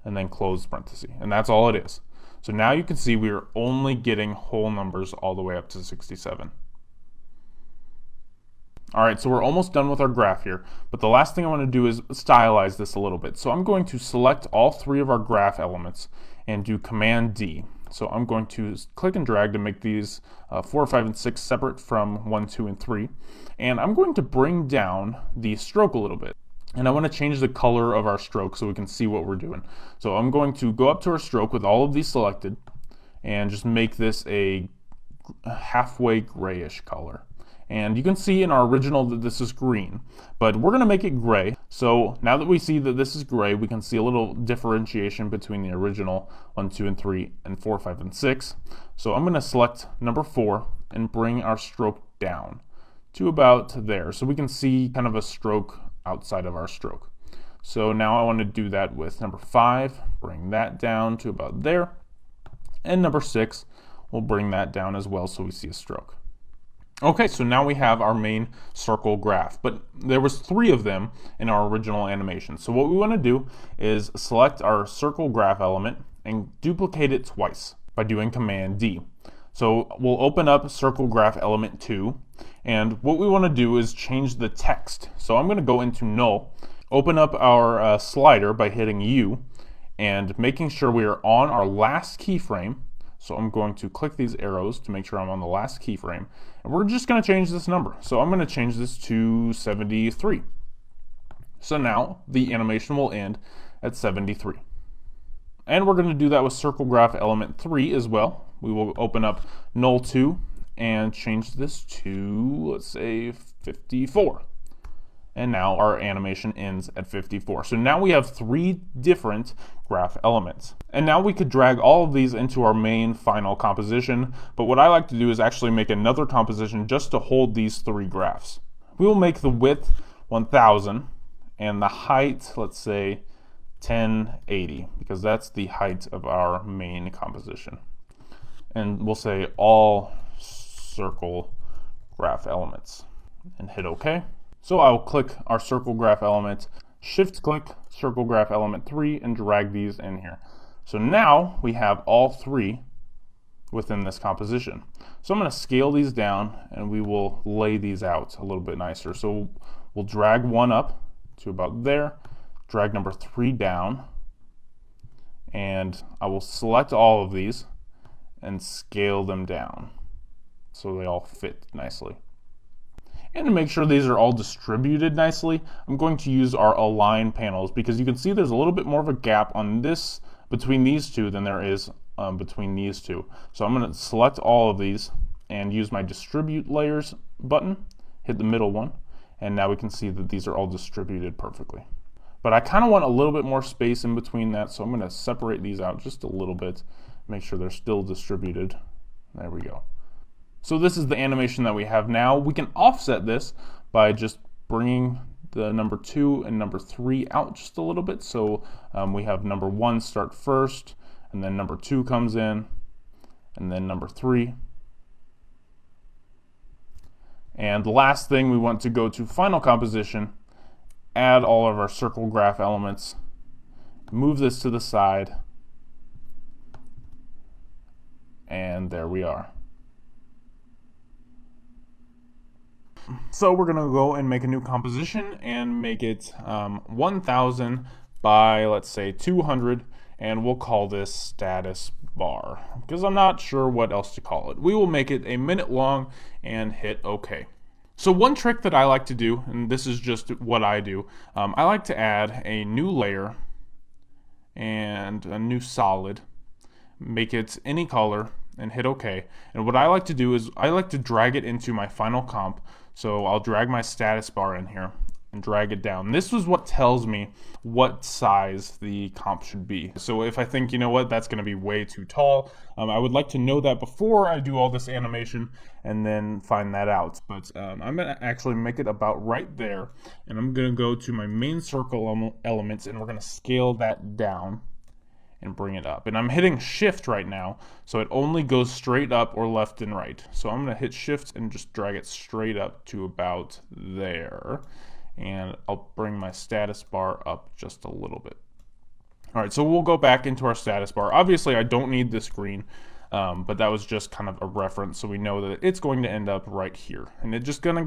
and then close parenthesis. And that's all it is. So now you can see we are only getting whole numbers all the way up to 67. All right, so we're almost done with our graph here, but the last thing I want to do is stylize this a little bit. So I'm going to select all three of our graph elements and do Command D. So I'm going to click and drag to make these 4, 5, and 6 separate from 1, 2, and 3. And I'm going to bring down the stroke a little bit. And I want to change the color of our stroke so we can see what we're doing. So I'm going to go up to our stroke with all of these selected and just make this a halfway grayish color. And you can see in our original that this is green, but we're going to make it gray. So now that we see that this is gray, we can see a little differentiation between the original 1, 2, and 3, and 4, 5, and 6. So I'm going to select number 4 and bring our stroke down to about there. So we can see kind of a stroke outside of our stroke. So now I want to do that with number 5, bring that down to about there. And number 6, we'll bring that down as well so we see a stroke. Okay, so now we have our main circle graph, but there was 3 of them in our original animation. So what we want to do is select our circle graph element and duplicate it twice by doing Command D. So we'll open up circle graph element 2, and what we want to do is change the text. So I'm going to go into null, open up our slider by hitting U, and making sure we are on our last keyframe. So I'm going to click these arrows to make sure I'm on the last keyframe. And we're just going to change this number. So I'm going to change this to 73. So now the animation will end at 73. And we're going to do that with circle graph element 3 as well. We will open up null 2 and change this to, let's say, 54. And now our animation ends at 54. So now we have 3 different graph elements. And now we could drag all of these into our main final composition, but what I like to do is actually make another composition just to hold these 3 graphs. We will make the width 1000 and the height, let's say, 1080, because that's the height of our main composition. And we'll say all circle graph elements and hit OK. So I will click our circle graph element, shift click circle graph element 3, and drag these in here. So now we have all 3 within this composition. So I'm going to scale these down and we will lay these out a little bit nicer. So we'll drag 1 up to about there, drag number 3 down, and I will select all of these and scale them down so they all fit nicely. And to make sure these are all distributed nicely, I'm going to use our align panels, because you can see there's a little bit more of a gap on this between these 2 than there is between these 2. So I'm going to select all of these and use my distribute layers button, hit the middle one, and now we can see that these are all distributed perfectly. But I kind of want a little bit more space in between that, so I'm going to separate these out just a little bit, make sure they're still distributed. There we go. So this is the animation that we have now. We can offset this by just bringing the number 2 and number 3 out just a little bit. So we have number 1 start first, and then number 2 comes in, and then number 3. And the last thing, we want to go to final composition, add all of our circle graph elements, move this to the side, and there we are. So we're going to go and make a new composition and make it 1000 by, let's say, 200, and we'll call this status bar, because I'm not sure what else to call it. We will make it a minute long and hit OK. So one trick that I like to do, and this is just what I do, I like to add a new layer and a new solid, make it any color, and hit OK. And what I like to do is I like to drag it into my final comp. So I'll drag my status bar in here and drag it down. This is what tells me what size the comp should be. So if I think, you know what, that's going to be way too tall, I would like to know that before I do all this animation and then find that out. But I'm going to actually make it about right there, and I'm going to go to my main circle elements, and we're going to scale that down and bring it up. And I'm hitting shift right now, so it only goes straight up or left and right. So I'm going to hit shift and just drag it straight up to about there. And I'll bring my status bar up just a little bit. All right, so we'll go back into our status bar. Obviously, I don't need this green. but that was just kind of a reference, so we know that it's going to end up right here. And it just kind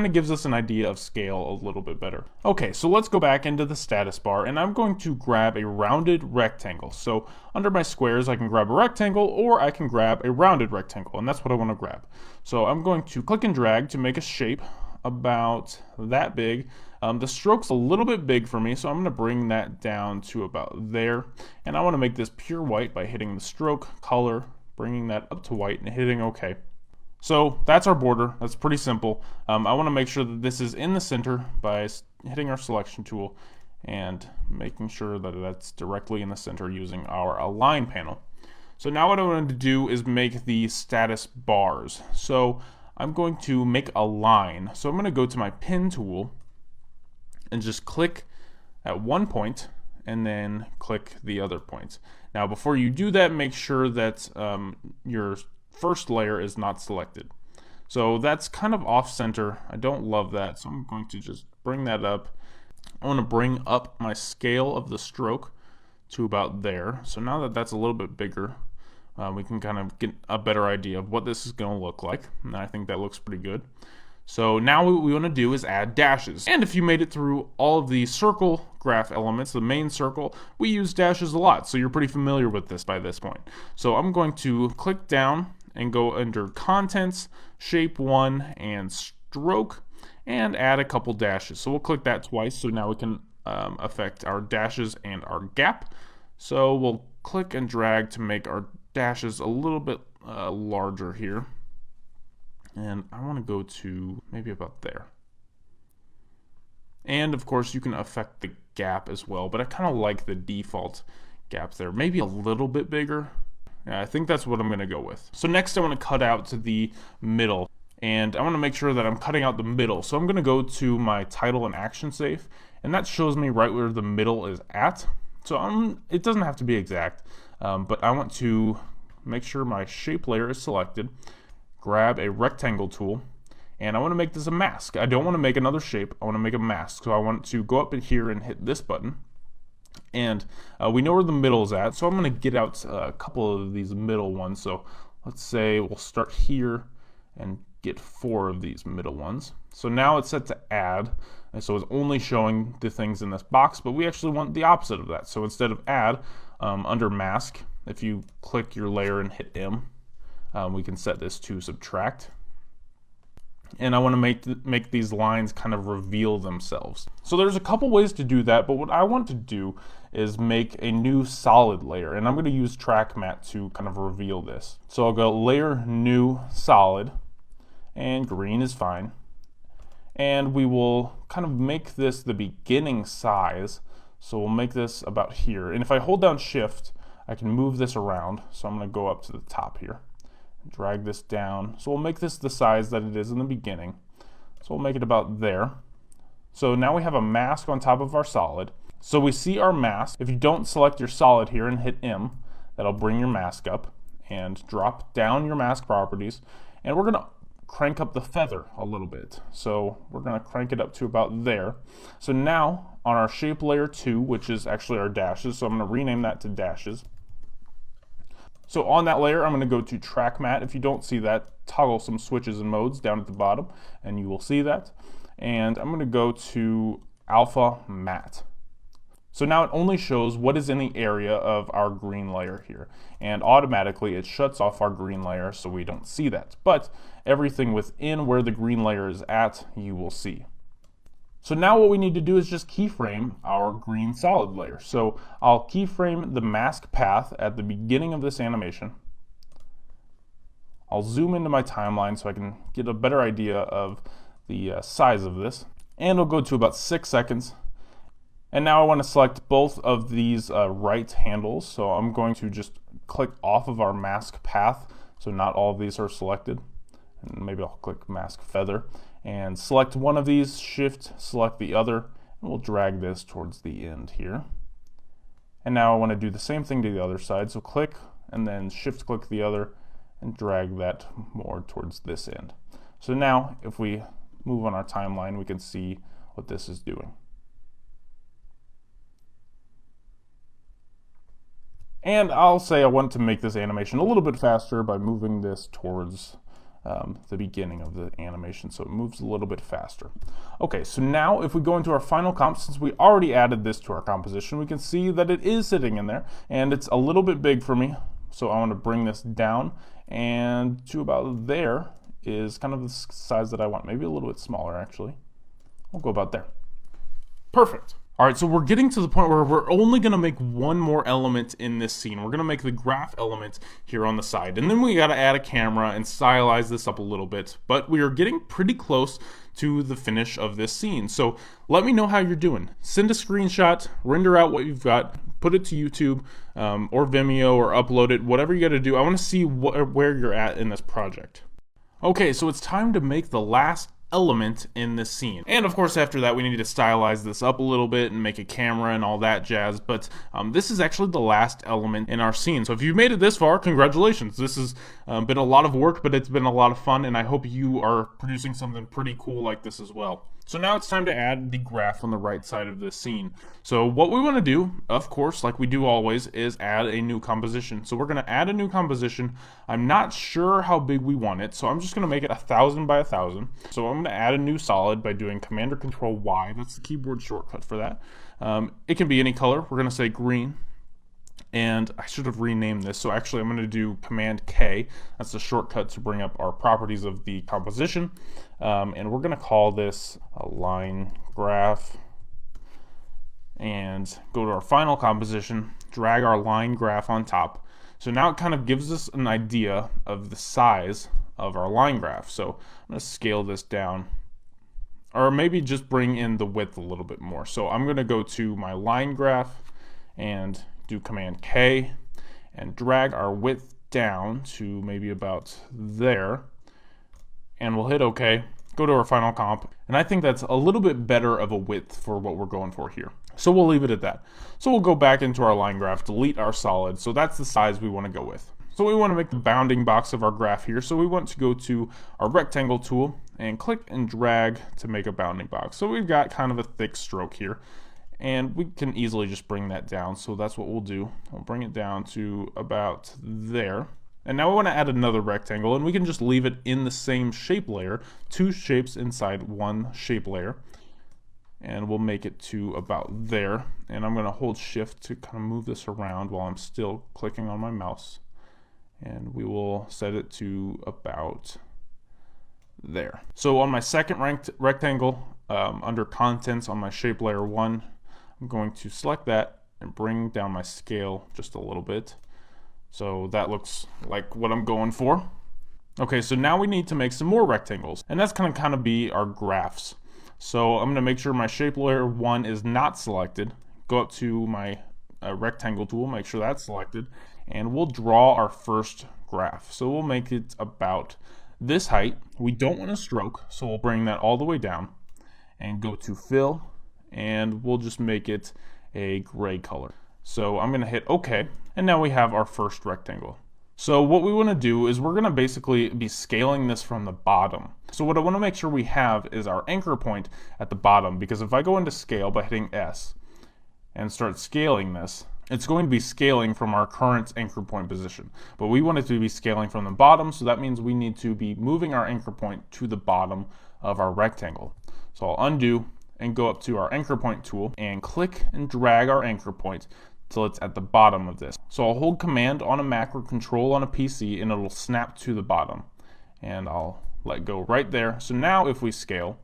of gives us an idea of scale a little bit better. Okay, so let's go back into the status bar, and I'm going to grab a rounded rectangle. So under my squares, I can grab a rectangle, or I can grab a rounded rectangle, and that's what I want to grab. So I'm going to click and drag to make a shape about that big. The stroke's a little bit big for me, so I'm going to bring that down to about there. And I want to make this pure white by hitting the stroke, color, bringing that up to white, and hitting OK. So that's our border. That's pretty simple. I want to make sure that this is in the center by hitting our selection tool and making sure that that's directly in the center using our align panel. So now what I want to do is make the status bars. So I'm going to make a line. So I'm going to go to my pin tool and just click at one point and then click the other point. Now before you do that, make sure that your first layer is not selected. So that's kind of off center. I don't love that, so I'm going to just bring that up. I want to bring up my scale of the stroke to about there. So now that that's a little bit bigger, we can kind of get a better idea of what this is going to look like. And I think that looks pretty good. So now what we want to do is add dashes. And if you made it through all of the circle graph elements, the main circle, we use dashes a lot. So you're pretty familiar with this by this point. So I'm going to click down and go under Contents, Shape 1, and Stroke, and add a couple dashes. So we'll click that twice, so now we can affect our dashes and our gap. So we'll click and drag to make our dashes a little bit larger here. And I want to go to maybe about there. And of course you can affect the gap as well, but I kind of like the default gap there. Maybe a little bit bigger. Yeah, I think that's what I'm going to go with. So next I want to cut out to the middle. And I want to make sure that I'm cutting out the middle. So I'm going to go to my title and action safe. And that shows me right where the middle is at. So it doesn't have to be exact, but I want to make sure my shape layer is selected. Grab a rectangle tool, and I want to make this a mask. I don't want to make another shape, I want to make a mask. So I want to go up in here and hit this button, and we know where the middle is at, so I'm going to get out a couple of these middle ones. So let's say we'll start here and get 4 of these middle ones. So now it's set to add, and so it's only showing the things in this box, but we actually want the opposite of that. So instead of add, under mask, if you click your layer and hit M, we can set this to subtract. And I want to make these lines kind of reveal themselves. So there's a couple ways to do that, but what I want to do is make a new solid layer, and I'm going to use track matte to kind of reveal this. So I'll go layer, new, solid, and green is fine. And we will kind of make this the beginning size. So we'll make this about here. And if I hold down shift, I can move this around. So I'm going to go up to the top here. Drag this down. So we'll make this the size that it is in the beginning. So we'll make it about there. So now we have a mask on top of our solid. So we see our mask. If you don't select your solid here and hit M, that'll bring your mask up, and drop down your mask properties. And we're going to crank up the feather a little bit. So we're going to crank it up to about there. So now on our shape layer 2, which is actually our dashes, so I'm going to rename that to dashes. So on that layer, I'm going to go to track matte. If you don't see that, toggle some switches and modes down at the bottom, and you will see that. And I'm going to go to alpha matte. So now it only shows what is in the area of our green layer here. And automatically it shuts off our green layer so we don't see that. But everything within where the green layer is at, you will see. So now what we need to do is just keyframe our green solid layer. So I'll keyframe the mask path at the beginning of this animation. I'll zoom into my timeline so I can get a better idea of the size of this. And it'll go to about 6 seconds. And now I want to select both of these right handles. So I'm going to just click off of our mask path. So not all of these are selected. And maybe I'll click mask feather. And select one of these, shift, select the other, and we'll drag this towards the end here. And now I want to do the same thing to the other side, so click and then shift click the other and drag that more towards this end. So now if we move on our timeline, we can see what this is doing. And I'll say I want to make this animation a little bit faster by moving this towards the beginning of the animation, so it moves a little bit faster. Okay, so now if we go into our final comp, since we already added this to our composition, we can see that it is sitting in there, and it's a little bit big for me, so I want to bring this down, and to about there is kind of the size that I want, maybe a little bit smaller actually. We'll go about there. Perfect. All right, so we're getting to the point where we're only going to make one more element in this scene. We're going to make the graph element here on the side. And then we got to add a camera and stylize this up a little bit. But we are getting pretty close to the finish of this scene. So let me know how you're doing. Send a screenshot, render out what you've got, put it to YouTube or Vimeo or upload it, whatever you got to do. I want to see where you're at in this project. Okay, so it's time to make the last element in this scene. And of course after that we need to stylize this up a little bit and make a camera and all that jazz, but this is actually the last element in our scene. So if you've made it this far, congratulations. This has been a lot of work, but it's been a lot of fun, and I hope you are producing something pretty cool like this as well. So now it's time to add the graph on the right side of this scene. So what we want to do, of course, like we do always, is add a new composition. So we're going to add a new composition. I'm not sure how big we want it, so I'm just going to make it 1,000 by 1,000. So I'm going to add a new solid by doing Command or Control Y. That's the keyboard shortcut for that. It can be any color. We're going to say green. And I should have renamed this, so actually I'm going to do Command K. That's the shortcut to bring up our properties of the composition. And we're going to call this a line graph. And go to our final composition, drag our line graph on top. So now it kind of gives us an idea of the size of our line graph. So I'm going to scale this down, or maybe just bring in the width a little bit more. So I'm going to go to my line graph and do Command K and drag our width down to maybe about there, and we'll hit OK. Go to our final comp, and I think that's a little bit better of a width for what we're going for here. So we'll leave it at that. So we'll go back into our line graph, delete our solid. So that's the size we want to go with. So we want to make the bounding box of our graph here. So we want to go to our rectangle tool and click and drag to make a bounding box. So we've got kind of a thick stroke here, and we can easily just bring that down. So that's what we'll do. We'll bring it down to about there. And now we want to add another rectangle, and we can just leave it in the same shape layer, two shapes inside one shape layer. And we'll make it to about there. And I'm going to hold shift to kind of move this around while I'm still clicking on my mouse. And we will set it to about there. So on my second rectangle, under contents on my shape layer 1, I'm going to select that and bring down my scale just a little bit. So that looks like what I'm going for. Okay, so now we need to make some more rectangles, and that's going to kind of be our graphs. So I'm going to make sure my shape layer 1 is not selected. Go up to my rectangle tool, make sure that's selected, and we'll draw our first graph. So we'll make it about this height. We don't want a stroke, so we'll bring that all the way down and go to fill, and we'll just make it a gray color. So I'm going to hit OK, and now we have our first rectangle. So what we want to do is we're going to basically be scaling this from the bottom. So what I want to make sure we have is our anchor point at the bottom, because if I go into scale by hitting S and start scaling this, it's going to be scaling from our current anchor point position. But we want it to be scaling from the bottom, so that means we need to be moving our anchor point to the bottom of our rectangle. So I'll undo and go up to our anchor point tool and click and drag our anchor point till it's at the bottom of this. So I'll hold Command on a Mac or Control on a PC, and it'll snap to the bottom. And I'll let go right there. So now if we scale,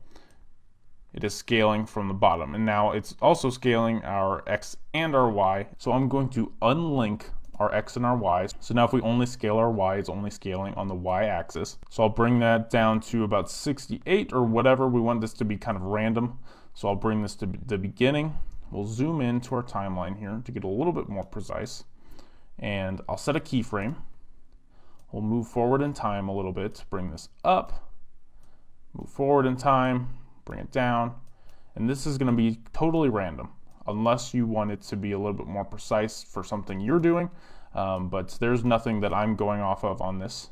it is scaling from the bottom. And now it's also scaling our X and our Y. So I'm going to unlink our X and our Y. So now if we only scale our Y, it's only scaling on the Y axis. So I'll bring that down to about 68 or whatever. We want this to be kind of random. So I'll bring this to the beginning. We'll zoom in to our timeline here to get a little bit more precise. And I'll set a keyframe. We'll move forward in time a little bit, bring this up, move forward in time, bring it down. And this is going to be totally random, unless you want it to be a little bit more precise for something you're doing. But there's nothing that I'm going off of on this.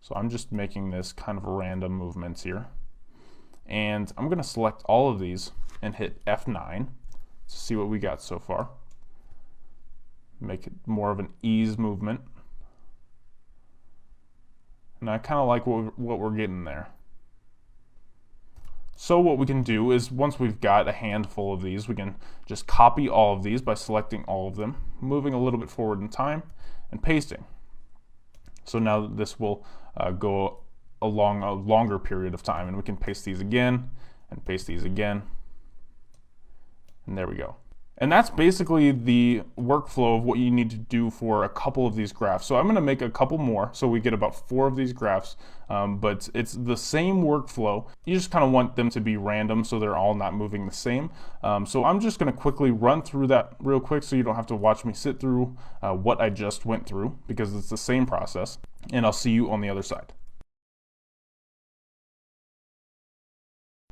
So I'm just making this kind of random movements here. And I'm going to select all of these and hit F9 to see what we got so far. make it more of an ease movement. And I kind of like what we're getting there. So what we can do is, once we've got a handful of these, we can just copy all of these by selecting all of them, moving a little bit forward in time, and pasting. So now this will go along a longer period of time, and we can paste these again, and paste these again, and there we go. And that's basically the workflow of what you need to do for a couple of these graphs. So I'm going to make a couple more, so we get about 4 of these graphs, but it's the same workflow. You just kind of want them to be random so they're all not moving the same. So I'm just going to quickly run through that real quick so you don't have to watch me sit through what I just went through, because it's the same process, and I'll see you on the other side.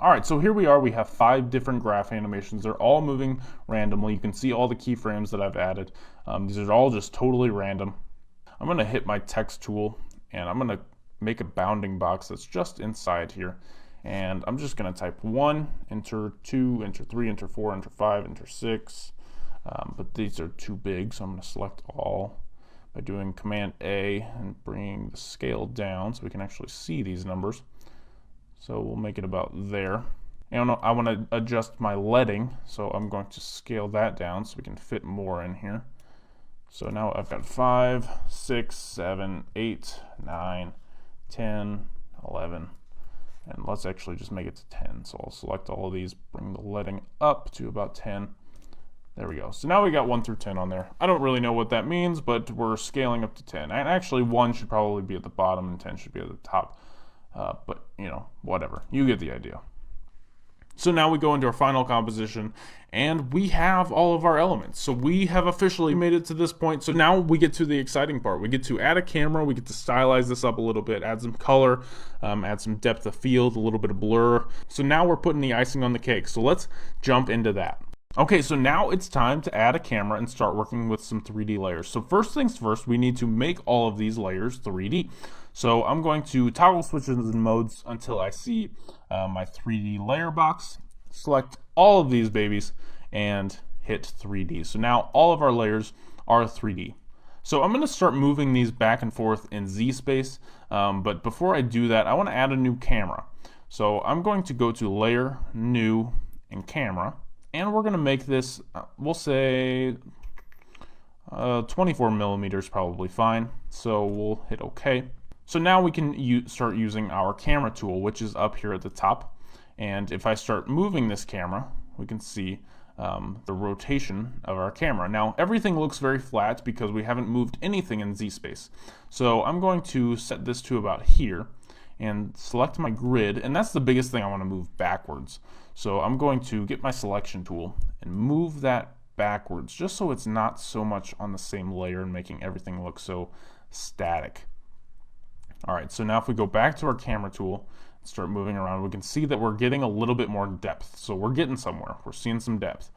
All right, so here we are. We have 5 different graph animations. They're all moving randomly. You can see all the keyframes that I've added. These are all just totally random. I'm going to hit my text tool, and I'm going to make a bounding box that's just inside here. And I'm just going to type 1, enter 2, enter 3, enter 4, enter 5, enter 6. But these are too big, so I'm going to select all by doing Command A and bringing the scale down so we can actually see these numbers. So we'll make it about there. And I want to adjust my leading, so I'm going to scale that down so we can fit more in here. So now I've got 5, 6, 7, 8, 9, 10, 11, and let's actually just make it to 10. So I'll select all of these, bring the leading up to about 10. There we go. So now we got 1 through 10 on there. I don't really know what that means, but we're scaling up to 10. And actually 1 should probably be at the bottom and 10 should be at the top. But, you know, whatever. You get the idea. So now we go into our final composition, and we have all of our elements. So we have officially made it to this point. So now we get to the exciting part. We get to add a camera. We get to stylize this up a little bit, add some color, add some depth of field, a little bit of blur. So now we're putting the icing on the cake. So let's jump into that. Okay, so now it's time to add a camera and start working with some 3D layers. So first things first, we need to make all of these layers 3D. So I'm going to toggle switches and modes until I see my 3D layer box, select all of these babies, and hit 3D. So now all of our layers are 3D. So I'm going to start moving these back and forth in Z space, but before I do that, I want to add a new camera. So I'm going to go to Layer, New, and Camera. And we're going to make this, we'll say 24 millimeters, probably fine. So we'll hit OK. So now we can start using our camera tool, which is up here at the top. And if I start moving this camera, we can see the rotation of our camera. Now everything looks very flat because we haven't moved anything in Z space. So I'm going to set this to about here and select my grid, and that's the biggest thing I want to move backwards. So I'm going to get my selection tool and move that backwards just so it's not so much on the same layer and making everything look so static. Alright, so now if we go back to our camera tool and start moving around, we can see that we're getting a little bit more depth. So we're getting somewhere. We're seeing some depth.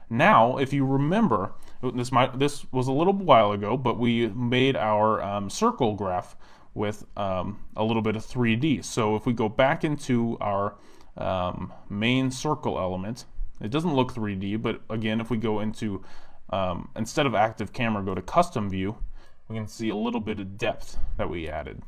Now, if you remember, this was a little while ago, but we made our circle graph with a little bit of 3D. So if we go back into our main circle element, it doesn't look 3D, but again, if we go into, instead of active camera, go to custom view, we can see a little bit of depth that we added.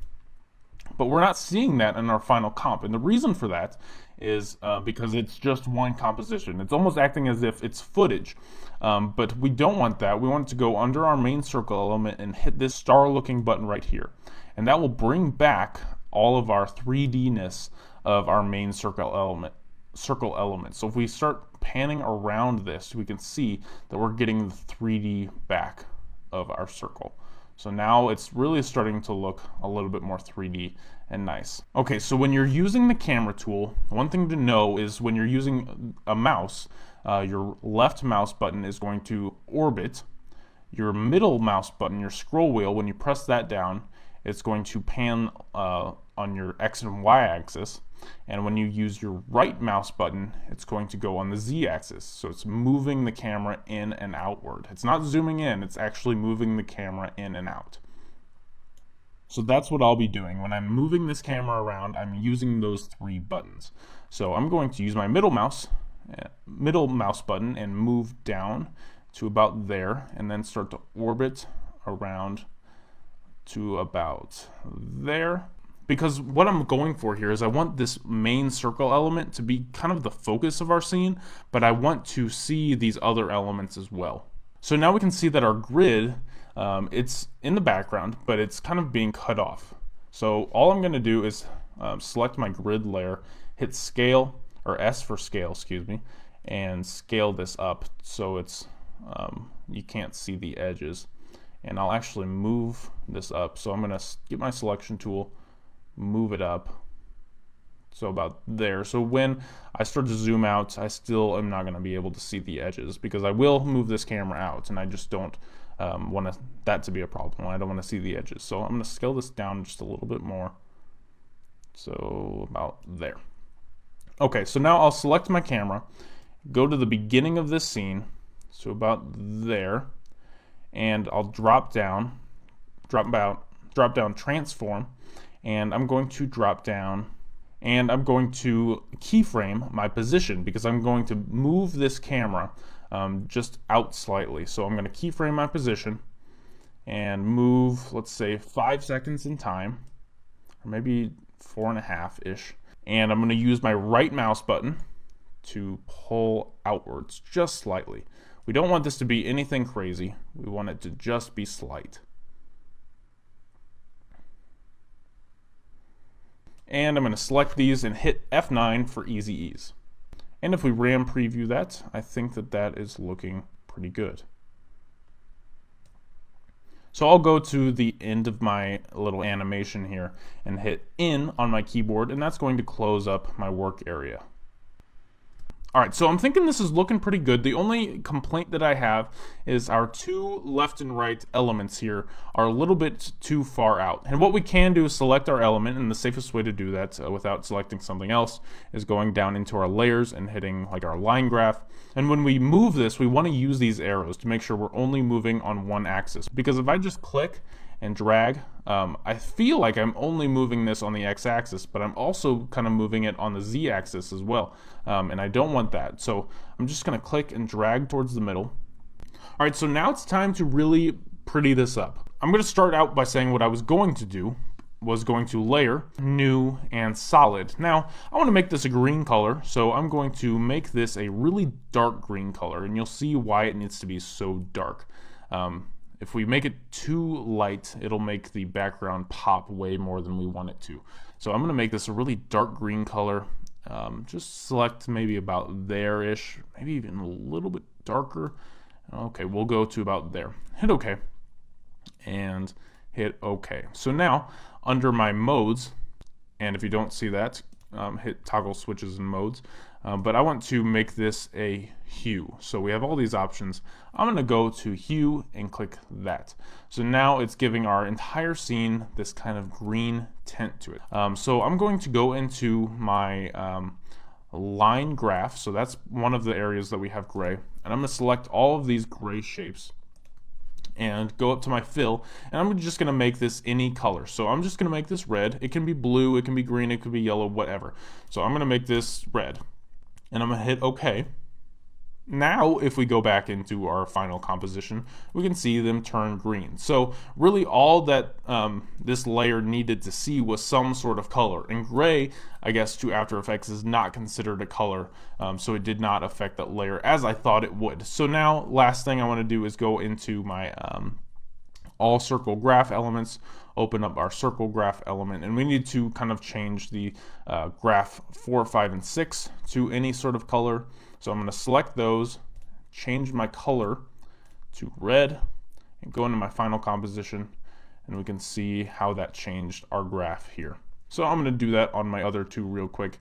But we're not seeing that in our final comp, and the reason for that is because it's just one composition. It's almost acting as if it's footage, but we don't want that. We want it to go under our main circle element and hit this star-looking button right here, and that will bring back all of our 3D-ness of our main circle element. So if we start panning around this, we can see that we're getting the 3D back of our circle. So now it's really starting to look a little bit more 3D and nice. Okay, so when you're using the camera tool, one thing to know is when you're using a mouse, your left mouse button is going to orbit. Your middle mouse button, your scroll wheel, when you press that down, it's going to pan on your X and Y axis. And when you use your right mouse button, it's going to go on the Z axis. So it's moving the camera in and outward. It's not zooming in, it's actually moving the camera in and out. So that's what I'll be doing. When I'm moving this camera around, I'm using those 3 buttons. So I'm going to use my middle mouse button and move down to about there, and then start to orbit around to about there. Because what I'm going for here is I want this main circle element to be kind of the focus of our scene, but I want to see these other elements as well. So now we can see that our grid, it's in the background, but it's kind of being cut off. So all I'm going to do is select my grid layer, hit scale, or S for scale, excuse me, and scale this up so it's you can't see the edges. And I'll actually move this up. So I'm going to get my selection tool, move it up, so about there. So when I start to zoom out, I still am not going to be able to see the edges because I will move this camera out, and I just don't want that to be a problem. I don't want to see the edges. So I'm going to scale this down just a little bit more. So about there. Okay, so now I'll select my camera, go to the beginning of this scene, so about there, and I'll drop down transform, and I'm going to drop down and I'm going to keyframe my position because I'm going to move this camera just out slightly. So I'm going to keyframe my position and move, let's say 5 seconds in time, or maybe 4.5-ish. And I'm going to use my right mouse button to pull outwards just slightly. We don't want this to be anything crazy. We want it to just be slight. And I'm going to select these and hit F9 for easy ease. And if we RAM preview that, I think that that is looking pretty good. So I'll go to the end of my little animation here and hit N on my keyboard, and that's going to close up my work area. Alright, so I'm thinking this is looking pretty good. The only complaint that I have is our two left and right elements here are a little bit too far out. And what we can do is select our element, and the safest way to do that without selecting something else is going down into our layers and hitting like our line graph. And when we move this, we want to use these arrows to make sure we're only moving on one axis. Because if I just click and drag, I feel like I'm only moving this on the x-axis, but I'm also kind of moving it on the z-axis as well, and I don't want that. So I'm just going to click and drag towards the middle. Alright, so now it's time to really pretty this up. I'm going to start out by saying what I was going to do was going to layer, new, and solid. Now, I want to make this a green color, so I'm going to make this a really dark green color, and you'll see why it needs to be so dark. If we make it too light, it'll make the background pop way more than we want it to. So I'm going to make this a really dark green color. Just select maybe about there-ish, maybe even a little bit darker. Okay, we'll go to about there. Hit OK. And hit OK. So now, under my modes, and if you don't see that, hit toggle switches and modes. But I want to make this a hue. So we have all these options. I'm going to go to hue and click that. So now it's giving our entire scene this kind of green tint to it. So I'm going to go into my line graph. So that's one of the areas that we have gray. And I'm going to select all of these gray shapes and go up to my fill, and I'm just going to make this any color. So I'm just going to make this red. It can be blue, it can be green, it could be yellow, whatever. So I'm going to make this red, and I'm going to hit OK. Now if we go back into our final composition, we can see them turn green. So really all that this layer needed to see was some sort of color, and gray, I guess, to After Effects is not considered a color, so it did not affect that layer as I thought it would. So now last thing I want to do is go into my all circle graph elements, open up our circle graph element, and we need to kind of change the graph 4, 5, and 6 to any sort of color. So I'm going to select those, change my color to red, and go into my final composition, and we can see how that changed our graph here. So I'm going to do that on my other two real quick,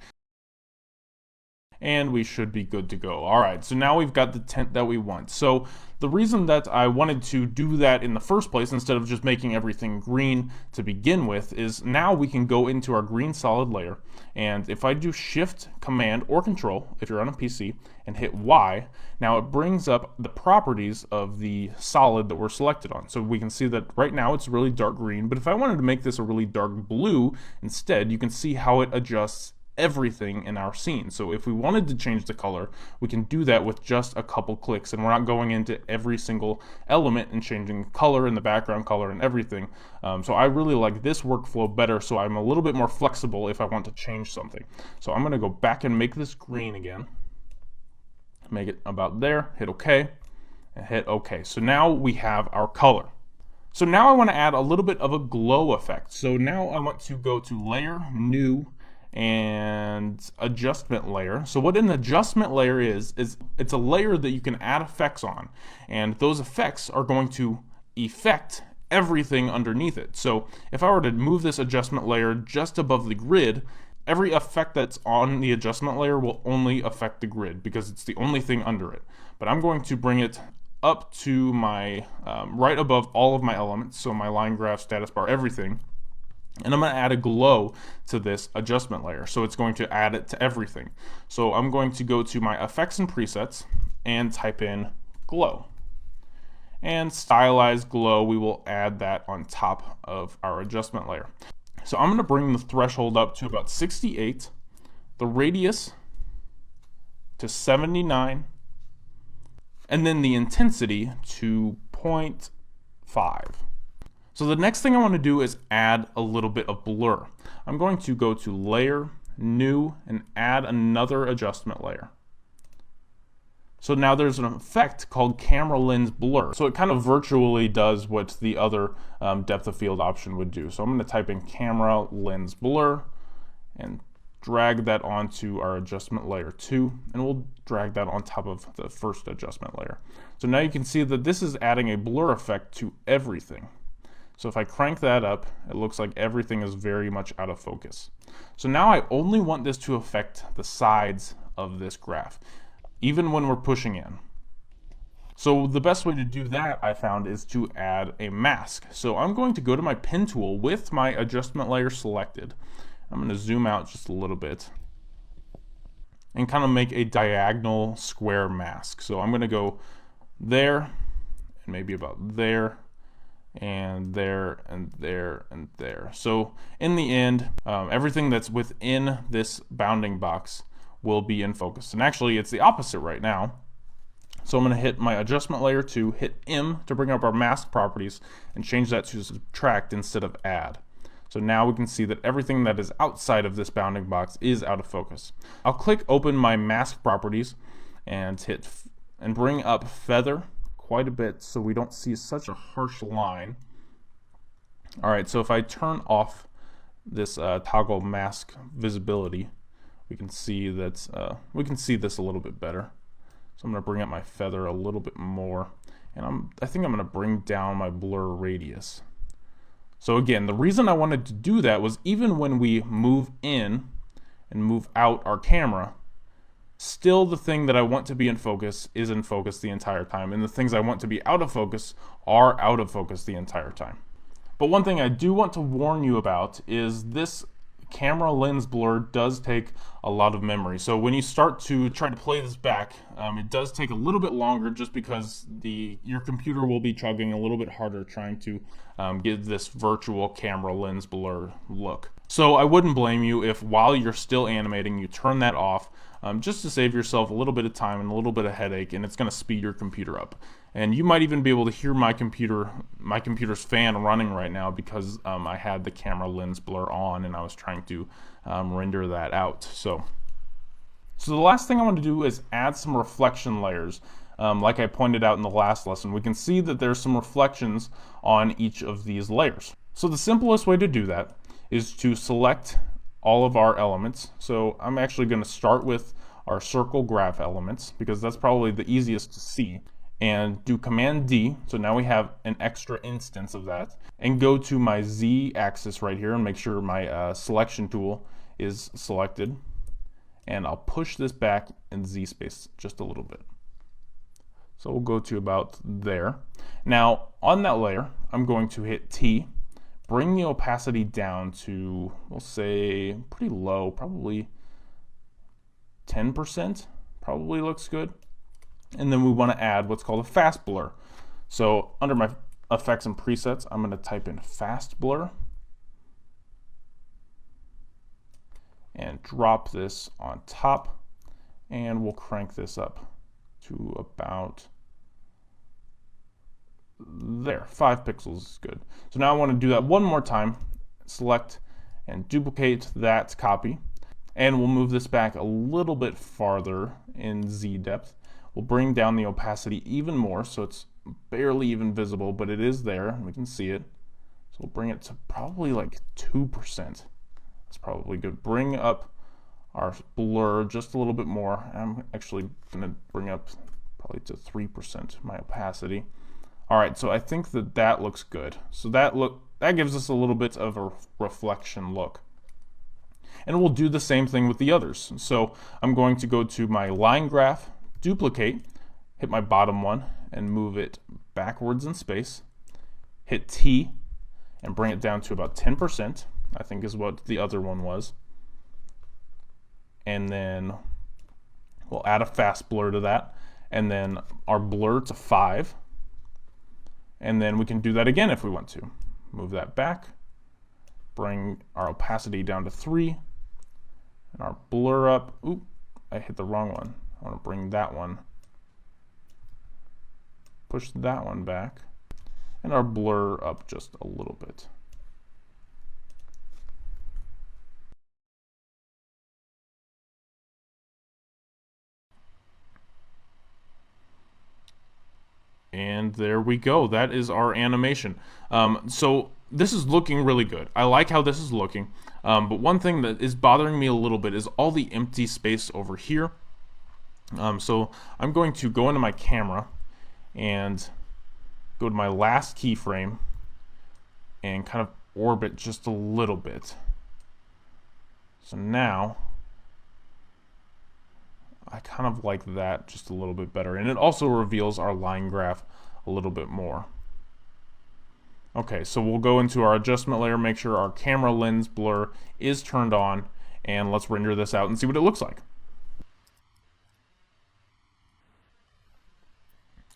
and we should be good to go. Alright, so now we've got the tint that we want. So the reason that I wanted to do that in the first place, instead of just making everything green to begin with, is now we can go into our green solid layer, and if I do Shift, Command, or Control, if you're on a PC, and hit Y, now it brings up the properties of the solid that we're selected on. So we can see that right now it's really dark green, but if I wanted to make this a really dark blue instead, you can see how it adjusts everything in our scene. So if we wanted to change the color, we can do that with just a couple clicks, and we're not going into every single element and changing the color and the background color and everything. So I really like this workflow better, so I'm a little bit more flexible if I want to change something. So I'm going to go back and make this green again. Make it about there, hit OK, and hit OK. So now we have our color. So now I want to add a little bit of a glow effect. So now I want to go to Layer, New, and Adjustment Layer. So what an adjustment layer is it's a layer that you can add effects on, and those effects are going to affect everything underneath it. So if I were to move this adjustment layer just above the grid, every effect that's on the adjustment layer will only affect the grid because it's the only thing under it. But I'm going to bring it up to my right above all of my elements, so my line graph, status bar, everything. And I'm going to add a glow to this adjustment layer. So it's going to add it to everything. So I'm going to go to my effects and presets and type in glow. And stylized glow, we will add that on top of our adjustment layer. So I'm going to bring the threshold up to about 68, the radius to 79, and then the intensity to 0.5. So the next thing I want to do is add a little bit of blur. I'm going to go to Layer, New, and add another adjustment layer. So now there's an effect called Camera Lens Blur. So it kind of virtually does what the other depth of field option would do. So I'm going to type in Camera Lens Blur and drag that onto our adjustment layer 2, and we'll drag that on top of the first adjustment layer. So now you can see that this is adding a blur effect to everything. So if I crank that up, it looks like everything is very much out of focus. So now I only want this to affect the sides of this graph, even when we're pushing in. So the best way to do that, I found, is to add a mask. So I'm going to go to my pen tool with my adjustment layer selected. I'm going to zoom out just a little bit and kind of make a diagonal square mask. So I'm going to go there, and maybe about there, and there, and there, and there. So in the end, everything that's within this bounding box will be in focus. And actually, it's the opposite right now. So I'm going to hit my adjustment layer 2, hit M to bring up our mask properties, and change that to subtract instead of add. So now we can see that everything that is outside of this bounding box is out of focus. I'll click open my mask properties and hit and bring up feather quite a bit so we don't see such a harsh line. All right, so if I turn off this toggle mask visibility, we can see that we can see this a little bit better. So I'm going to bring up my feather a little bit more, and I think I'm going to bring down my blur radius. So again, the reason I wanted to do that was even when we move in and move out our camera, still the thing that I want to be in focus is in focus the entire time, and the things I want to be out of focus are out of focus the entire time. But one thing I do want to warn you about is this camera lens blur does take a lot of memory. So when you start to try to play this back, it does take a little bit longer just because your computer will be chugging a little bit harder trying to get this virtual camera lens blur look. So I wouldn't blame you if while you're still animating you turn that off, just to save yourself a little bit of time and a little bit of headache, and it's going to speed your computer up. And you might even be able to hear my computer's fan running right now because I had the camera lens blur on and I was trying to render that out. So the last thing I want to do is add some reflection layers. Like I pointed out in the last lesson, we can see that there's some reflections on each of these layers. So the simplest way to do that is to select all of our elements. So I'm actually going to start with our circle graph elements because that's probably the easiest to see, and do Command D. So now we have an extra instance of that, and go to my Z axis right here and make sure my selection tool is selected, and I'll push this back in Z space just a little bit. So we'll go to about there. Now on that layer, I'm going to hit T, bring the opacity down to, we'll say, pretty low, probably 10%, probably looks good. And then we want to add what's called a fast blur. So under my effects and presets, I'm going to type in fast blur. and drop this on top, and we'll crank this up to about there. 5 pixels is good. So now I want to do that one more time. Select and duplicate that copy, and we'll move this back a little bit farther in Z depth. We'll bring down the opacity even more so it's barely even visible, but it is there. We can see it. So we'll bring it to probably like 2%. That's probably good. Bring up our blur just a little bit more. I'm actually going to bring up probably to 3% my opacity. All right, so I think that looks good. So that gives us a little bit of a reflection look. And we'll do the same thing with the others. So I'm going to go to my line graph, duplicate, hit my bottom one, and move it backwards in space. Hit T, and bring it down to about 10%, I think is what the other one was. And then we'll add a fast blur to that, and then our blur to 5. And then we can do that again if we want to. Move that back, bring our opacity down to 3, and our blur up. Oop, I hit the wrong one. I want to bring that one, push that one back, and our blur up just a little bit. And there we go. That is our animation. So this is looking really good. I like how this is looking. But one thing that is bothering me a little bit is all the empty space over here. So I'm going to go into my camera and go to my last keyframe and kind of orbit just a little bit. So now I kind of like that just a little bit better, and it also reveals our line graph a little bit more. Okay, so we'll go into our adjustment layer, make sure our camera lens blur is turned on, and let's render this out and see what it looks like.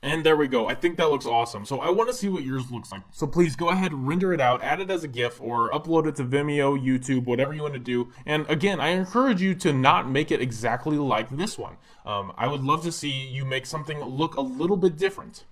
And there we go. I think that looks awesome. So I want to see what yours looks like. So please go ahead, render it out, add it as a GIF, or upload it to Vimeo, YouTube, whatever you want to do. And again, I encourage you to not make it exactly like this one. I would love to see you make something look a little bit different.